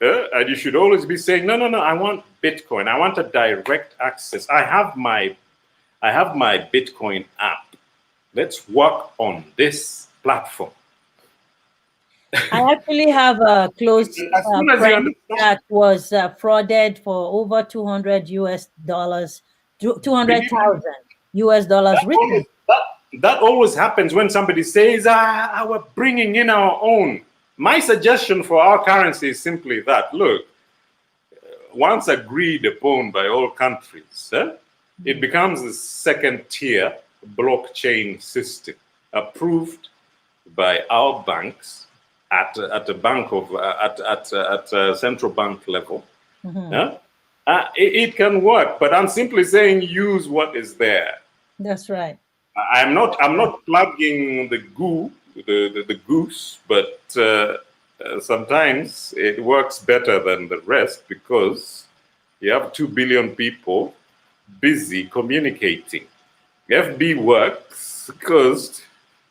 And you should always be saying, no, I want Bitcoin. I want a direct access. I have my Bitcoin app. Let's work on this platform. I actually have a close friend that was frauded for over $200 US, $200,000 US. that always happens when somebody says, we're bringing in our own. My suggestion for our currency is simply that, look, once agreed upon by all countries, it becomes a second tier blockchain system approved by our banks at a bank of at central bank level. It can work, but I'm simply saying use what is there. That's right. I'm not plugging the the goose, but sometimes it works better than the rest because you have 2 billion people busy communicating. FB works because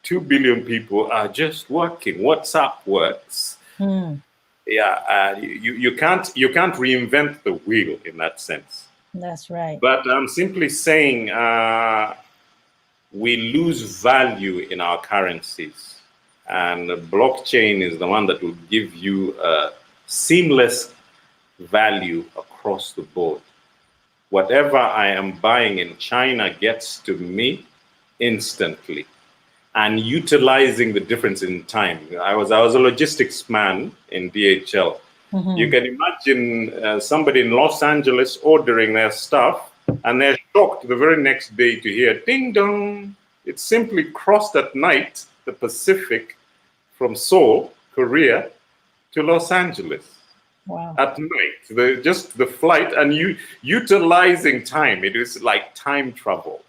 2 billion people are just working. WhatsApp works. Yeah, you can't reinvent the wheel in that sense. That's right. But I'm simply saying we lose value in our currencies, and the blockchain is the one that will give you seamless value across the board. Whatever I am buying in China gets to me instantly, and utilizing the difference in time. I was a logistics man in DHL. You can imagine somebody in Los Angeles ordering their stuff, and they're shocked the very next day to hear ding dong. It simply crossed at night the Pacific from Seoul, Korea, to Los Angeles. Wow. At night, just the flight and utilizing time. It is like time travel.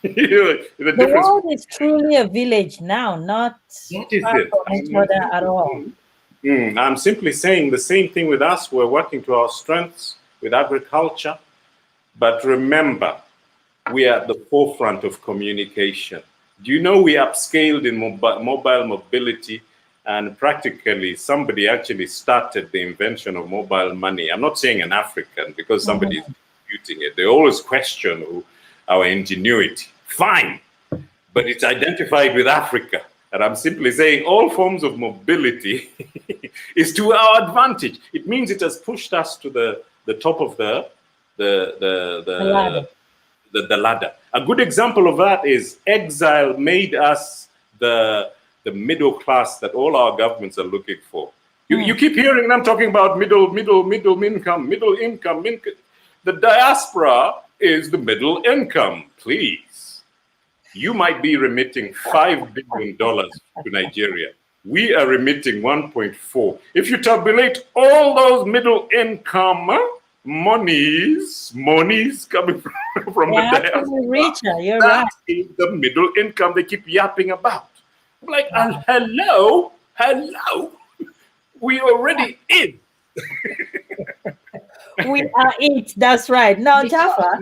The world is truly a village now, not far from each other at all. I'm simply saying the same thing with us. We're working to our strengths with agriculture. But remember, we are at the forefront of communication. Do you know we upscaled in mobile mobility? And practically somebody actually started the invention of mobile money. I'm not saying an African because somebody is disputing it. They always question our ingenuity. Fine, but it's identified with Africa. And I'm simply saying all forms of mobility is to our advantage. It means it has pushed us to the top of the ladder. A good example of that is exile made us the middle class that all our governments are looking for. You keep hearing them talking about middle income. The diaspora is the middle income, please. You might be remitting $5 billion to Nigeria. We are remitting 1.4. If you tabulate all those middle income monies coming from the diaspora, richer. You're that right. is the middle income they keep yapping about. I'm like, hello, we already in. We are it. That's right. Now, Jaffa,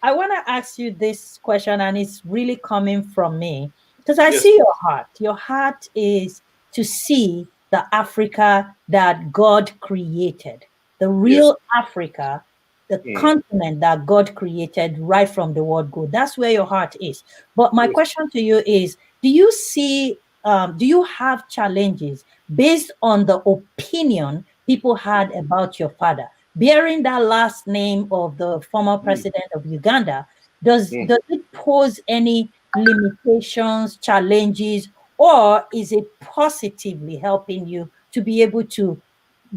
I wanna ask you this question, and it's really coming from me because I see your heart. Your heart is to see the Africa that God created, the real Africa, the continent that God created right from the word go. That's where your heart is. But my question to you is, do you see, do you have challenges based on the opinion people had about your father? Bearing that last name of the former president of Uganda, does it pose any limitations, challenges, or is it positively helping you to be able to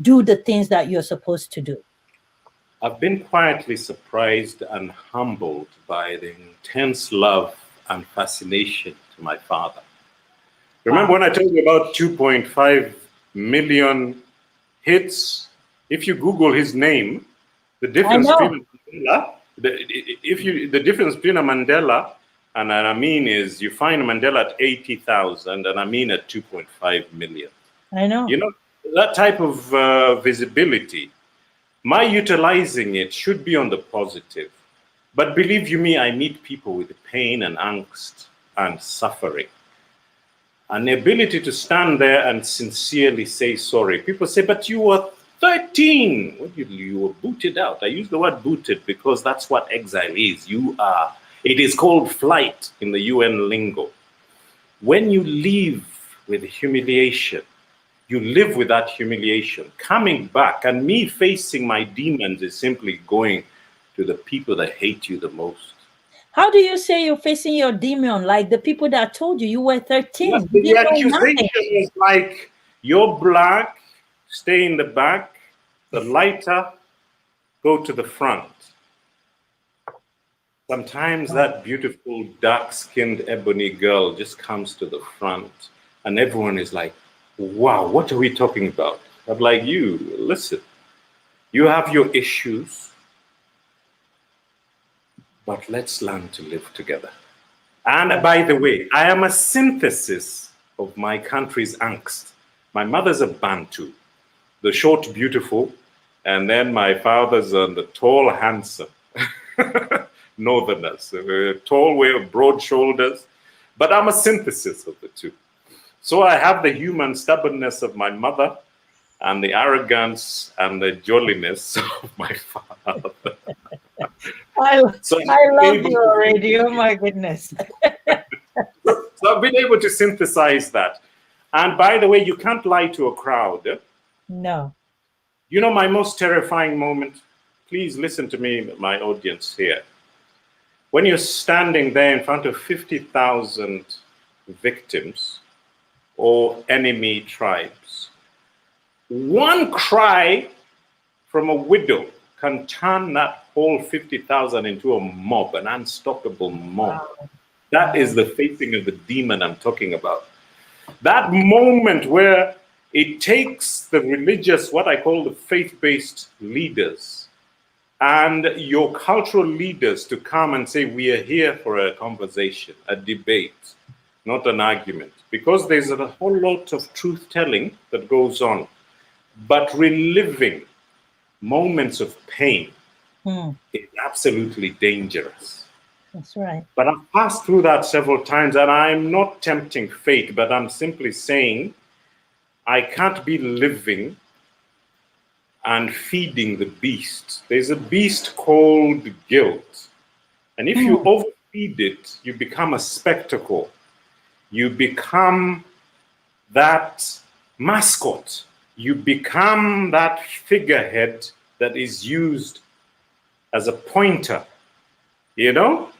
do the things that you're supposed to do? I've been quietly surprised and humbled by the intense love and fascination to my father. Remember when I told you about 2.5 million hits? If you Google his name, the difference between Mandela, the difference between a Mandela and an Amin is you find Mandela at 80,000 and Amin at 2.5 million. I know. You know, that type of visibility, my utilizing it should be on the positive. But believe you me, I meet people with pain and angst and suffering. And the ability to stand there and sincerely say sorry. People say, but you were 13. Well, you were booted out. I use the word booted because that's what exile is. It is called flight in the UN lingo. When you leave with humiliation, you live with that humiliation. Coming back and me facing my demons is simply going to the people that hate you the most. How do you say you're facing your demon? Like the people that told you you were 13, Yes, you the didn't know accusation nothing. is like, you're black, stay in the back, the lighter, go to the front. Sometimes that beautiful dark-skinned ebony girl just comes to the front and everyone is like, wow, what are we talking about? I'm like, you, listen, you have your issues, but let's learn to live together. And by the way, I am a synthesis of my country's angst. My mother's a Bantu, the short, beautiful, and then my father's the tall, handsome. Northerners, tall, with broad shoulders, but I'm a synthesis of the two. So I have the human stubbornness of my mother and the arrogance and the jolliness of my father. I, So I I've been love able you to, already. Oh my goodness. so I've been able to synthesize that. And by the way, you can't lie to a crowd. No. You know my most terrifying moment? Please listen to me, my audience here. When you're standing there in front of 50,000 victims or enemy tribes, one cry from a widow can turn that whole 50,000 into a mob, an unstoppable mob. Wow. That is the facing of the demon I'm talking about. That moment where it takes the religious, what I call the faith-based leaders, and your cultural leaders to come and say, we are here for a conversation, a debate, not an argument. Because there's a whole lot of truth-telling that goes on. But reliving moments of pain is absolutely dangerous. That's right. But I've passed through that several times, and I'm not tempting fate, but I'm simply saying I can't be living and feeding the beast. There's a beast called guilt. And if you overfeed it, you become a spectacle. You become that mascot. You become that figurehead that is used as a pointer, you know?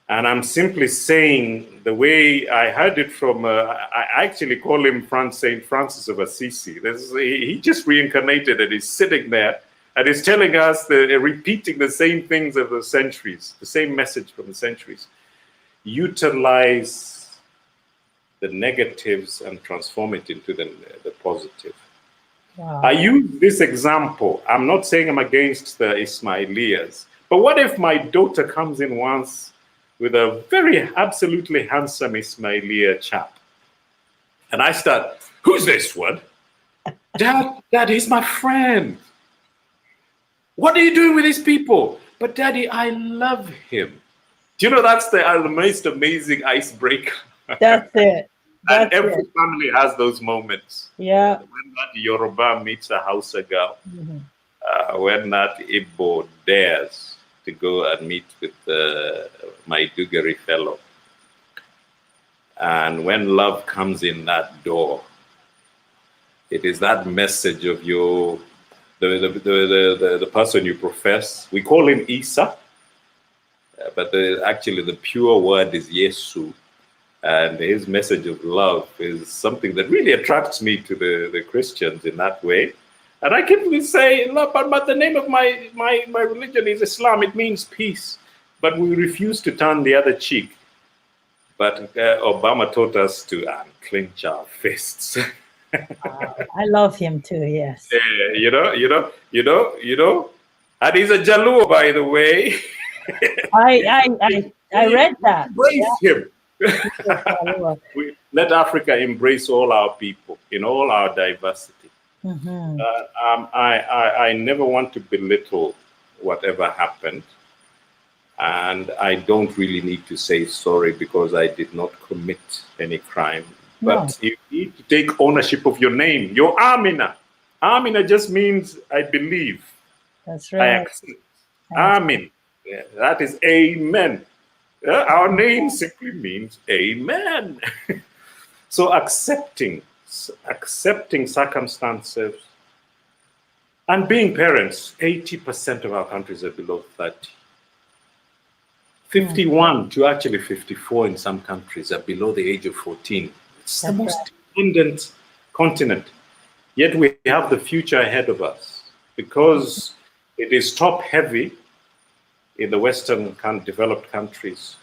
And I'm simply saying the way I heard it from, I actually call him Saint Francis of Assisi. He just reincarnated and he's sitting there and he's telling us, repeating the same things of the centuries, the same message from the centuries. Utilize the negatives and transform it into the positive. Wow. I use this example. I'm not saying I'm against the Ismailiyas, but what if my daughter comes in once with a very absolutely handsome Ismailia chap. And I start, who's this one? Dad, he's my friend. What are you doing with these people? But Daddy, I love him. Do you know that's the most amazing icebreaker? That's it. And every family has those moments. Yeah. When that Yoruba meets a Hausa girl, when that Igbo dares to go and meet with my Dugari fellow. And when love comes in that door, it is that message of the person you profess. We call him Isa, but actually the pure word is Yesu. And his message of love is something that really attracts me to the Christians in that way. And I can say, no, but the name of my religion is Islam. It means peace. But we refuse to turn the other cheek. But Obama taught us to clench our fists. I love him too. Yes. You know. And he's a Jaluo, by the way. I read that. Embrace him. We let Africa embrace all our people in all our diversity. I never want to belittle whatever happened, and I don't really need to say sorry because I did not commit any crime. But you need to take ownership of your name. You're Amina. Amina just means I believe. That's right. I accept. Amin. Yeah, that is amen. Our name simply means amen. So accepting circumstances and being parents, 80% of our countries are below 30. 51 to actually 54 in some countries are below the age of 14. It's the That's most right. dependent continent. Yet we have the future ahead of us because it is top heavy in the Western developed countries.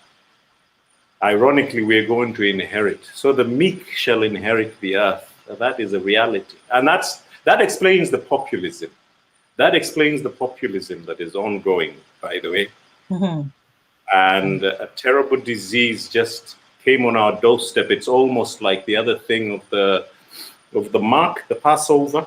Ironically, we are going to inherit. So the meek shall inherit the earth. That is a reality. And that explains the populism. That explains the populism that is ongoing, by the way. Mhm. And a terrible disease just came on our doorstep. It's almost like the other thing of the mark, the Passover.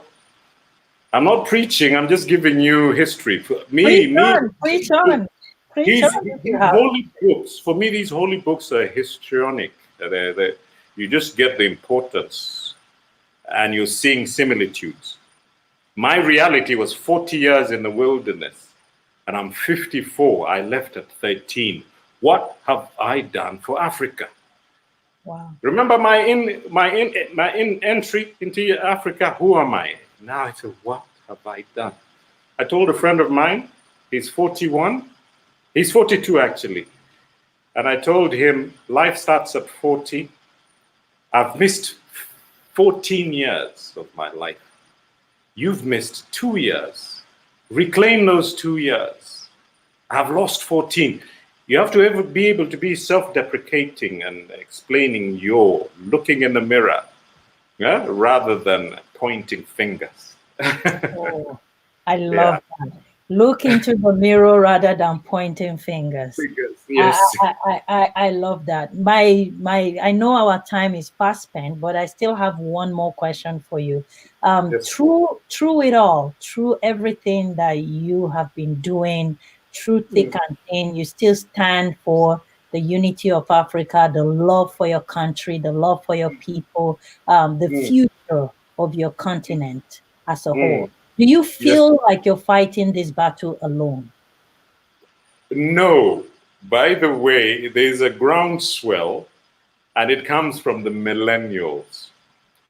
I'm not preaching. I'm just giving you history. For Preach me, on, preach on, preach on if you these have. holy books. For me, these holy books are histrionic. You just get the importance, and you're seeing similitudes. My reality was 40 years in the wilderness, and I'm 54. I left at 13. What have I done for Africa? Wow. Remember my entry into Africa? Who am I? Now I said, what have I done? I told a friend of mine, he's 41. He's 42 actually. And I told him, life starts at 40. I've missed 14 years of my life. You've missed 2 years. Reclaim those 2 years. I've lost 14. You have to be able to be self-deprecating and explaining your looking in the mirror, yeah, rather than pointing fingers. Oh, I Yeah, love that. Look into the mirror rather than pointing fingers. fingers. I, Yes. I love that. I know our time is fast spent, but I still have one more question for you. Yes. Through it all, through everything that you have been doing, through thick Mm, and thin, you still stand for the unity of Africa, the love for your country, the love for your people, the mm, future of your continent as a mm. whole. Do you Yes. feel like you're fighting this battle alone? No. By the way, there's a groundswell, and it comes from the millennials.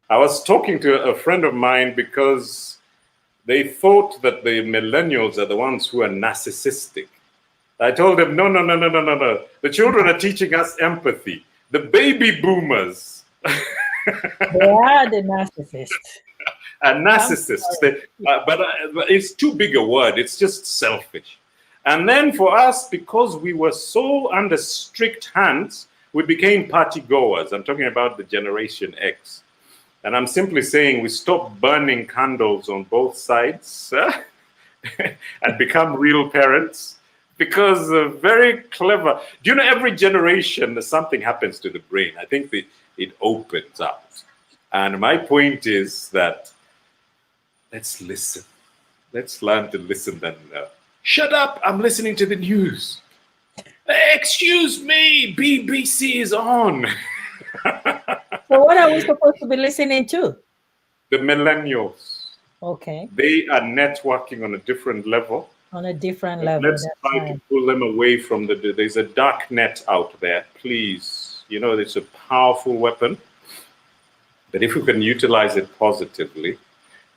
I was talking to a friend of mine because they thought that the millennials are the ones who are narcissistic. I told them, no, no, no, no, no, no, no. The children are teaching us empathy. The baby boomers They are the narcissists. are I'm narcissists. sorry. But it's too big a word. It's just selfish. And then for us, because we were so under strict hands, we became party goers. I'm talking about the Generation X. And I'm simply saying we stop burning candles on both sides and become real parents because very clever. Do you know every generation something happens to the brain? I think it opens up. And my point is that let's listen. Let's learn to listen then. Shut up, I'm listening to the news. Excuse me, BBC is on. So what are we supposed to be listening to? The millennials. Okay, They are networking on a different level. on a different level. Let's That's try to right. pull them away from there's a dark net out there. Please, it's a powerful weapon. But if we can utilize it positively,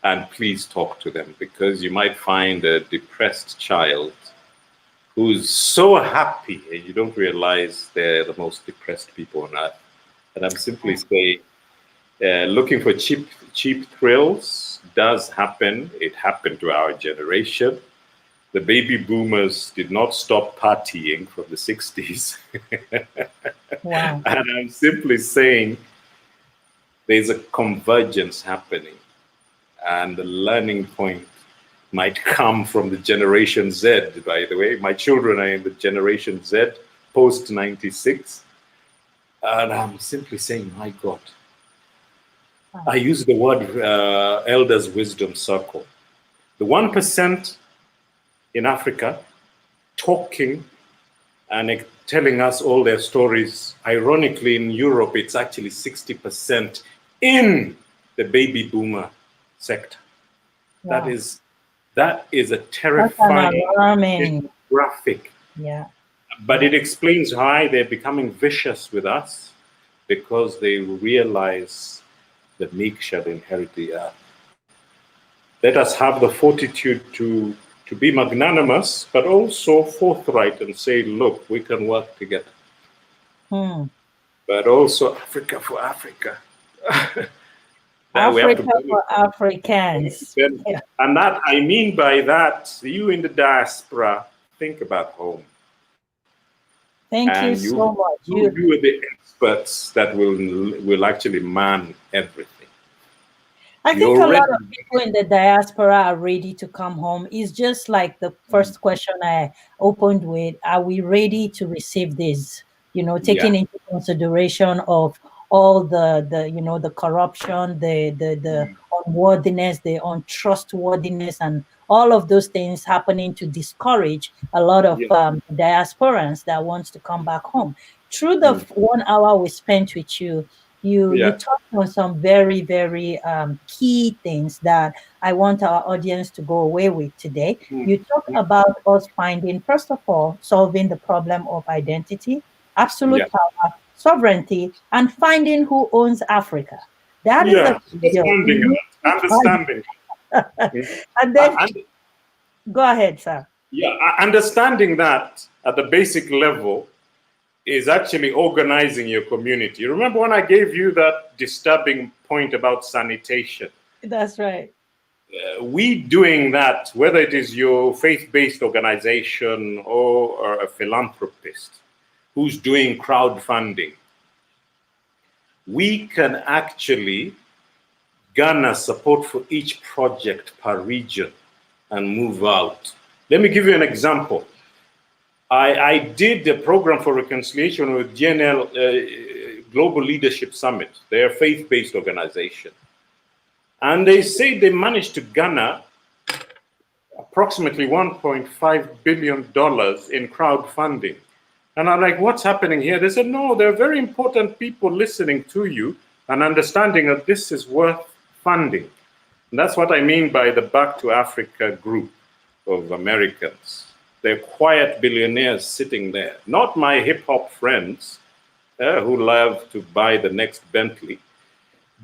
and please talk to them, because you might find a depressed child who's so happy and you don't realize they're the most depressed people on earth. And I'm simply saying, looking for cheap thrills does happen. It happened to our generation. The baby boomers did not stop partying from the 60s. Wow. And I'm simply saying there's a convergence happening. And the learning point might come from the Generation Z, by the way. My children are in the Generation Z, post 96. And I'm simply saying, my God. I use the word elders' wisdom circle. The 1% in Africa talking and telling us all their stories. Ironically, in Europe, it's actually 60% in the baby boomer sector. Wow. That is a That's an terrifying alarming. graphic. Yeah. But it explains why they're becoming vicious with us, because they realize the meek shall inherit the earth. Let us have the fortitude to to be magnanimous, but also forthright and say, look, we can work together. But also Africa for Africa. We have Africa to for Africans. Yeah. and that I mean by that, you in the diaspora, think about home. Thank you And so much. you are the experts that will actually man everything. I think a lot of people in the diaspora are ready to come home. It's just like the first question I opened with: are we ready to receive this? Taking into consideration of all the the corruption, the unworthiness, the untrustworthiness, and all of those things happening to discourage a lot of diasporans that wants to come back home. Through the 1 hour we spent with you, you touched on some very, very key things that I want our audience to go away with today. You talk about us finding, first of all, solving the problem of identity, absolute power, sovereignty, and finding who owns Africa. That is a understanding. And then go ahead, sir. Understanding that at the basic level is actually organizing your community. You remember when I gave you that disturbing point about sanitation? That's right. We doing that, whether it is your faith-based organization or a philanthropist who's doing crowdfunding, we can actually garner support for each project per region and move out. Let me give you an example. I did a program for reconciliation with GNL Global Leadership Summit. They're a faith-based organization. And they say they managed to garner approximately $1.5 billion in crowdfunding. And I'm like, what's happening here? They said, no, there are very important people listening to you and understanding that this is worth funding. And that's what I mean by the Back to Africa group of Americans. They're quiet billionaires sitting there, not my hip hop friends who love to buy the next Bentley,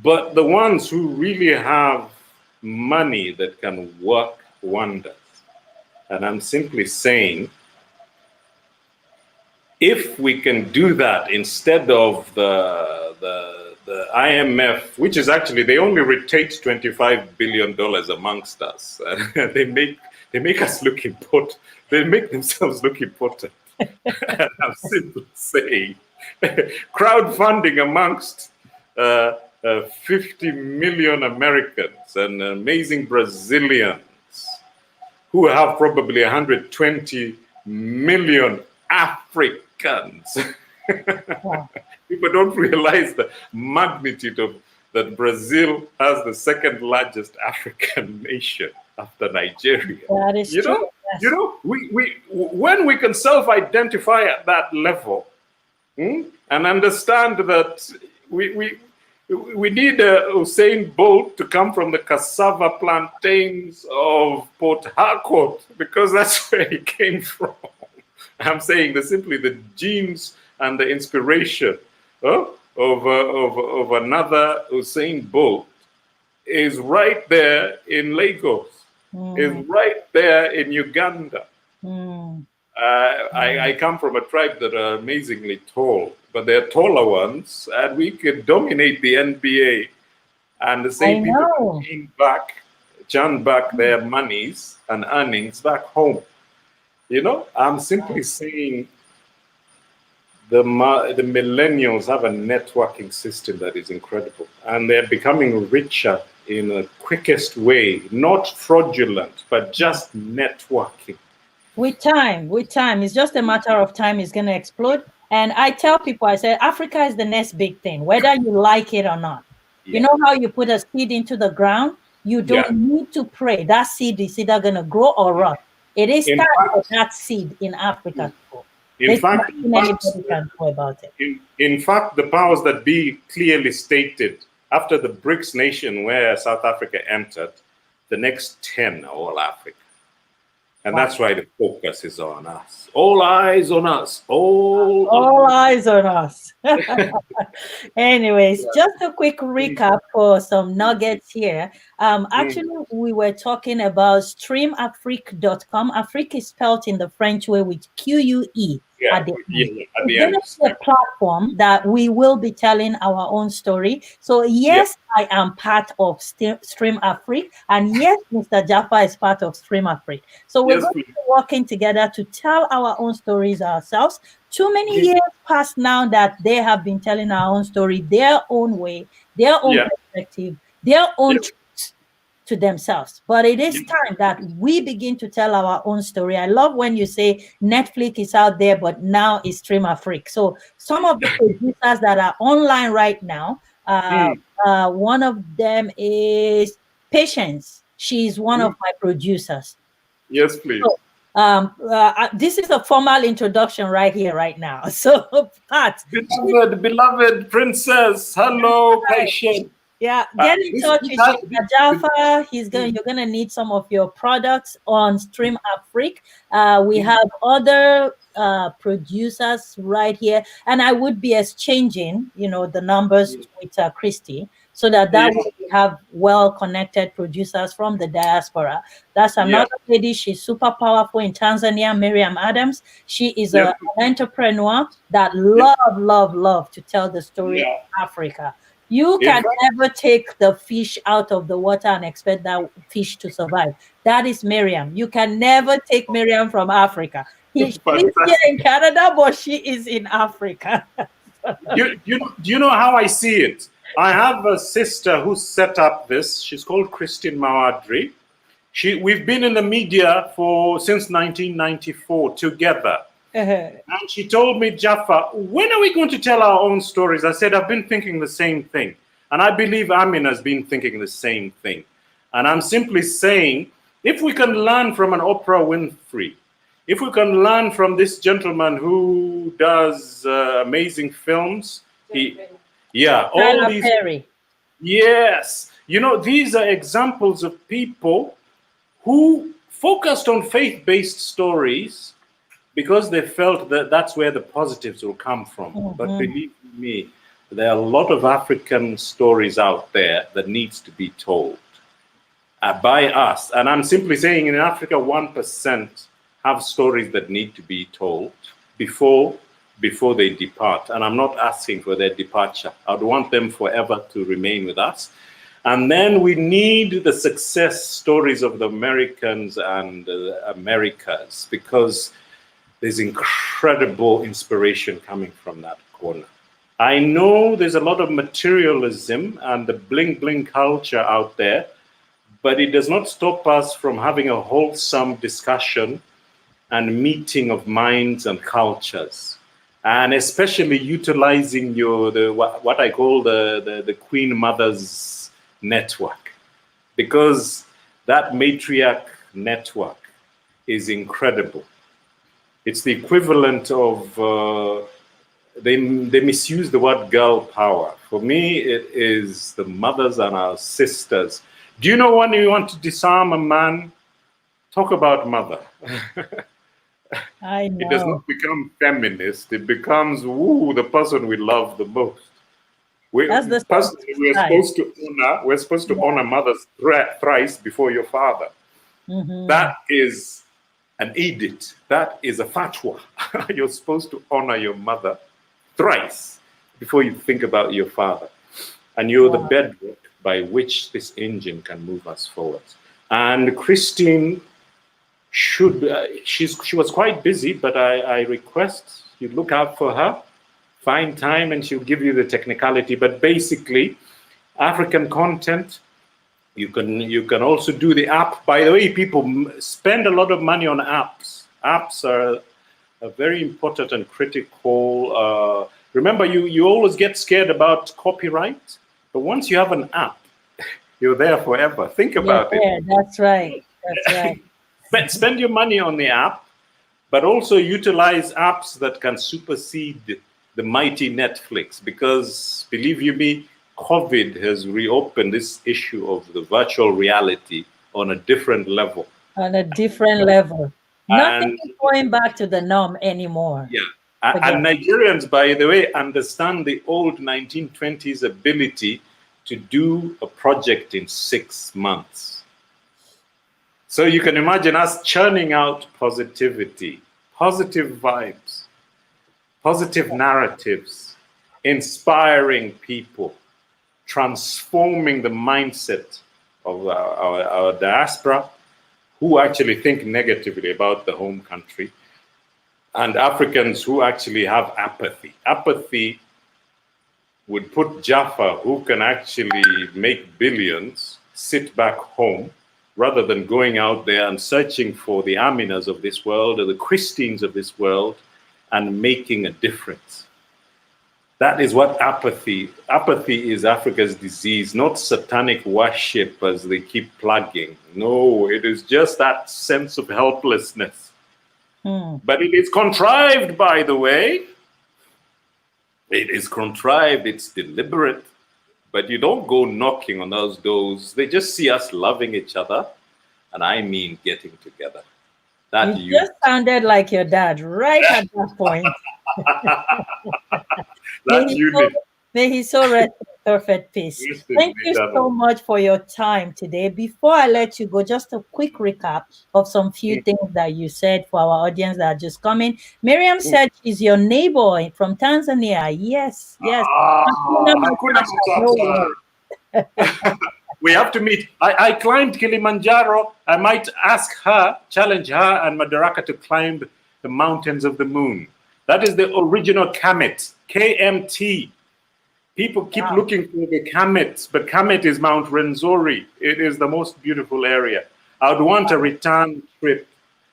but the ones who really have money that can work wonders. And I'm simply saying, if we can do that instead of the IMF, which is actually, they only rotate $25 billion amongst us. They make us look important. They make themselves look important. I'm simply saying, crowdfunding amongst 50 million Americans and amazing Brazilians who have probably 120 million Africans. Wow. People don't realize the magnitude of that Brazil has the second largest African nation after Nigeria. That is true. We when we can self-identify at that level and understand that we need Usain Bolt to come from the cassava plantains of Port Harcourt because that's where he came from. I'm saying that simply the genes and the inspiration of another Usain Bolt is right there in Lagos, is right there in Uganda. I come from a tribe that are amazingly tall, but they're taller ones, and we could dominate the NBA. And the same people churn back their monies and earnings back home. I'm simply saying the millennials have a networking system that is incredible, and they're becoming richer in the quickest way, not fraudulent, but just networking. With time, it's just a matter of time. It's going to explode. And I tell people, I say, Africa is the next big thing, whether you like it or not. Yeah. You know how you put a seed into the ground? You don't need to pray. That seed is either going to grow or rot. It is time for that seed in Africa. In fact, anybody can know about it. In fact, the powers that be clearly stated after the BRICS nation where South Africa entered, the next 10 are all Africa. And that's why the focus is on us. All eyes on us. All eyes on us. Anyways, just a quick recap for some nuggets here. Actually, we were talking about streamafrique.com. Afrique is spelled in the French way with QUE at the end. At It's the going end. to be a platform that we will be telling our own story. So, yes, I am part of Stream Afrique. And yes, Mr. Jaffa is part of Stream Afrique. So, we're going to be working together to tell our own stories ourselves. Too many years past now that they have been telling our own story, their own way, their own perspective, their own truth to themselves. But it is time that we begin to tell our own story. I love when you say Netflix is out there, but now it's Stream Afrique. So some of the producers that are online right now, one of them is Patience. She's one of my producers. Yes, please. So, this is a formal introduction right here, right now. So, Pat, beloved princess, hello, Patient. Yeah, get in touch with Mr. Jaffa. You're gonna need some of your products on Stream Afrique. We have other producers right here, and I would be exchanging, the numbers with Christy, so that way we have well-connected producers from the diaspora. That's another lady. She's super powerful in Tanzania, Miriam Adams. She is an entrepreneur that love to tell the story of Africa. You can never take the fish out of the water and expect that fish to survive. That is Miriam. You can never take Miriam from Africa. She's here in Canada, but she is in Africa. Do you know how I see it? I have a sister who set up this. She's called Christine Mawadri. We've been in the media since 1994 together. And she told me, Jaffa, when are we going to tell our own stories? I said, I've been thinking the same thing. And I believe Amin has been thinking the same thing. And I'm simply saying, if we can learn from an Oprah Winfrey, if we can learn from this gentleman who does amazing films, all these. Perry. Yes. These are examples of people who focused on faith-based stories because they felt that that's where the positives will come from. But believe me, there are a lot of African stories out there that needs to be told by us. And I'm simply saying in Africa, 1% have stories that need to be told before they depart. And I'm not asking for their departure. I'd want them forever to remain with us. And then we need the success stories of the Americans and Americas, because there's incredible inspiration coming from that corner. I know there's a lot of materialism and the bling bling culture out there, but it does not stop us from having a wholesome discussion and meeting of minds and cultures, and especially utilizing what I call the Queen Mother's network, because that matriarch network is incredible. It's the equivalent of, they misuse the word girl power. For me, it is the mothers and our sisters. Do you know when you want to disarm a man, talk about mother. I know. It does not become feminist. It becomes, the person we love the most. We're supposed to honor mothers thrice before your father. That is an edict. That is a fatwa. You're supposed to honor your mother thrice before you think about your father. And you're the bedrock by which this engine can move us forward. And Christine she was quite busy, but I request you look out for her, find time, and she'll give you the technicality. But basically, African content, you can also do the app. By the way, people spend a lot of money on apps. Apps are very important and critical. Remember, you always get scared about copyright, but once you have an app, you're there forever. Think about it. That's right. That's right. Spend your money on the app, but also utilize apps that can supersede the mighty Netflix, because believe you me, COVID has reopened this issue of the virtual reality on a different level. On a different level. Nothing is going back to the norm anymore. Yeah. And Nigerians, by the way, understand the old 1920s ability to do a project in 6 months. So you can imagine us churning out positivity, positive vibes, positive narratives, inspiring people, transforming the mindset of our diaspora who actually think negatively about the home country, and Africans who actually have apathy. Apathy would put Jaffa, who can actually make billions, sit back home rather than going out there and searching for the Aminas of this world or the Christines of this world and making a difference. That is what apathy is Africa's disease, not satanic worship as they keep plugging. No, it is just that sense of helplessness. But it is contrived, by the way. It is contrived, it's deliberate. But you don't go knocking on those doors. They just see us loving each other, and I mean getting together. That you just sounded like your dad right at that point. May he so rest in perfect peace. Thank you so much for your time today. Before I let you go, just a quick recap of some few things that you said for our audience that are just coming. Miriam said she's your neighbor from Tanzania. Yes, yes. We have to meet. I climbed Kilimanjaro. I might ask her, challenge her and Madaraka to climb the mountains of the moon. That is the original Kamet, KMT. People keep looking for the Kamet, but Kamet is Mount Renzori. It is the most beautiful area. I would want a return trip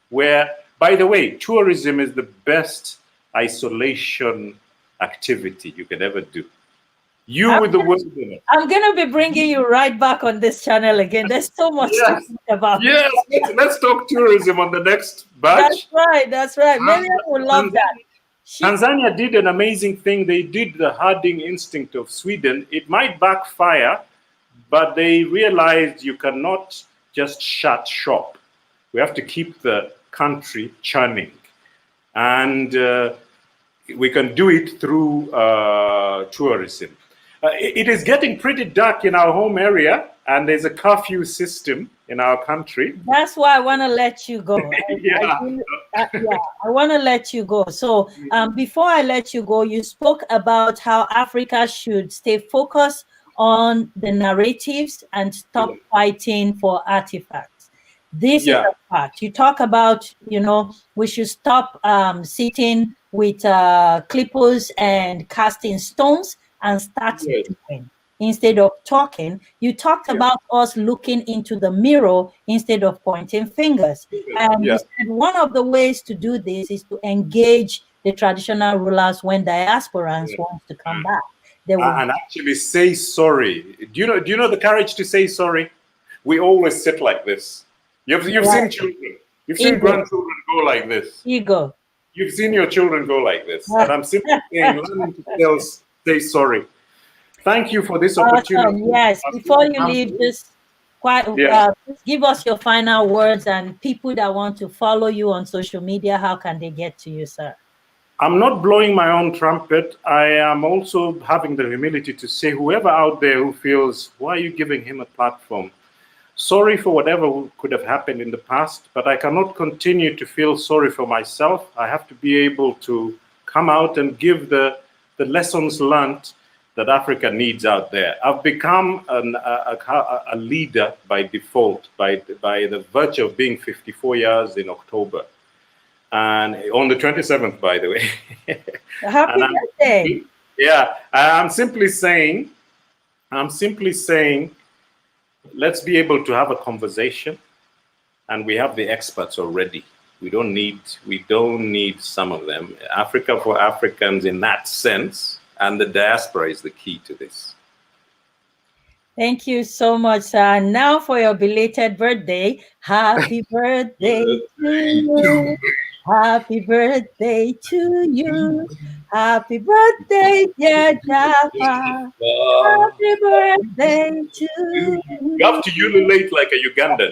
where, by the way, tourism is the best isolation activity you could ever do. With the wilderness. I'm going to be bringing you right back on this channel again. There's so much to think about. Yes, let's talk tourism on the next batch. That's right. Miriam will love that. Tanzania did an amazing thing. They did the herding instinct of Sweden. It might backfire, but they realized you cannot just shut shop. We have to keep the country churning. And we can do it through tourism. It is getting pretty dark in our home area, and there's a curfew system in our country. That's why I want to let you go. I want to let you go. So before I let you go, you spoke about how Africa should stay focused on the narratives and stop fighting for artifacts. This is a fact. You talk about, we should stop sitting with clippers and casting stones and start doing instead of talking. You talked about us looking into the mirror instead of pointing fingers. And you said one of the ways to do this is to engage the traditional rulers when diasporans want to come back. And actually say sorry. Do you know the courage to say sorry? We always sit like this. You've seen children. You've seen grandchildren go like this. Ego. You've seen your children go like this. And I'm simply saying, learning to say sorry. Thank you for this opportunity. Yes, before you leave, just give us your final words, and people that want to follow you on social media, how can they get to you, sir? I'm not blowing my own trumpet. I am also having the humility to say, whoever out there who feels, why are you giving him a platform? Sorry for whatever could have happened in the past, but I cannot continue to feel sorry for myself. I have to be able to come out and give the lessons learned that Africa needs out there. I've become a leader by default, by the virtue of being 54 years in October. And on the 27th, by the way. Happy birthday. I'm simply saying, let's be able to have a conversation, and we have the experts already. We don't need some of them. Africa for Africans in that sense, and the diaspora is the key to this. Thank you so much, sir. Now for your belated birthday. Happy birthday to you. Happy birthday to you. Happy birthday, dear Jaffa. Happy birthday to you. You have to ululate like a Ugandan.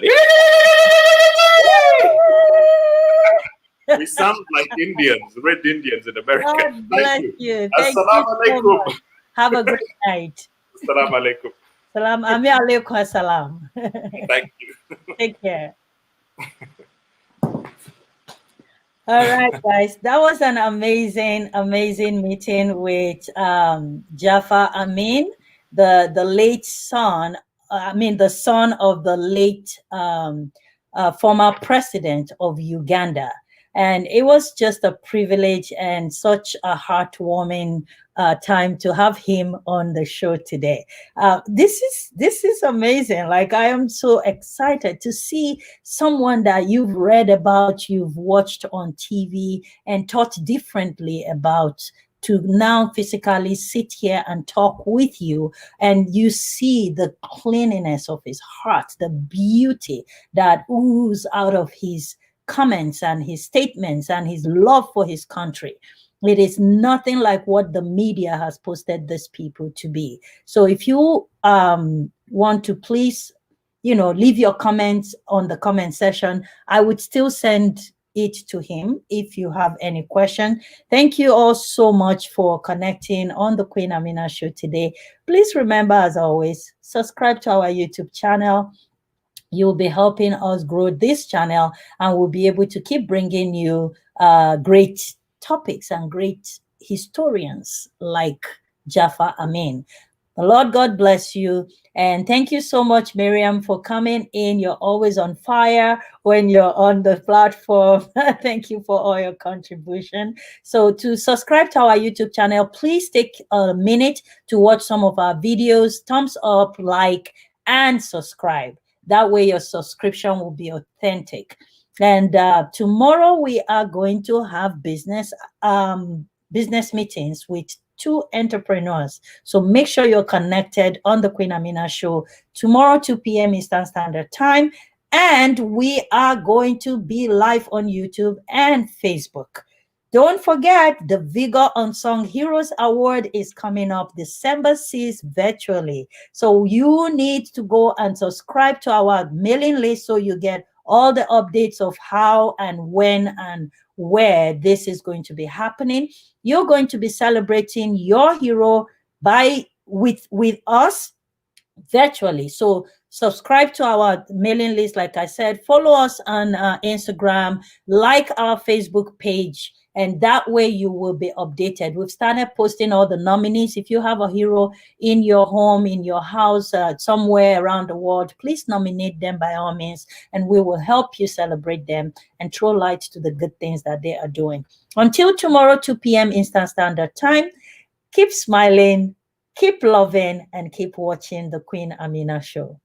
We sound like Indians, red Indians in America. God bless you. Assalamu alaikum. Have a great night. Assalamu alaikum. Salam. Ami alaikum salam. Thank you. Take care. All right, guys. That was an amazing, amazing meeting with Jaffa Amin, the late son. The son of the late former president of Uganda. And it was just a privilege and such a heartwarming time to have him on the show today. This is amazing. Like, I am so excited to see someone that you've read about, you've watched on TV, and taught differently about, to now physically sit here and talk with you, and you see the cleanliness of his heart, the beauty that oozes out of his comments and his statements and his love for his country. It is nothing like what the media has posted these people to be. So if you want to, please, leave your comments on the comment section. I would still send it to him if you have any question. Thank you all so much for connecting on the Queen Amina Show today. Please remember, as always, subscribe to our YouTube channel. You'll be helping us grow this channel, and we'll be able to keep bringing you great topics and great historians like Jaffa Amin. The Lord God bless you. And thank you so much, Miriam, for coming in. You're always on fire when you're on the platform. Thank you for all your contribution. So to subscribe to our YouTube channel, please take a minute to watch some of our videos. Thumbs up, like, and subscribe. That way your subscription will be authentic. And tomorrow we are going to have business meetings with two entrepreneurs. So make sure you're connected on the Queen Amina Show tomorrow, 2 p.m. Eastern Standard Time. And we are going to be live on YouTube and Facebook. Don't forget, the Vigor Unsung Heroes Award is coming up December 6th virtually. So you need to go and subscribe to our mailing list so you get all the updates of how and when and where this is going to be happening. You're going to be celebrating your hero with us virtually. So subscribe to our mailing list, like I said. Follow us on Instagram, like our Facebook page, and that way you will be updated. We've started posting all the nominees. If you have a hero in your home, in your house, somewhere around the world, please nominate them by all means, and we will help you celebrate them and throw light to the good things that they are doing. Until tomorrow, 2 p.m. Eastern Standard Time, keep smiling, keep loving, and keep watching the Queen Amina Show.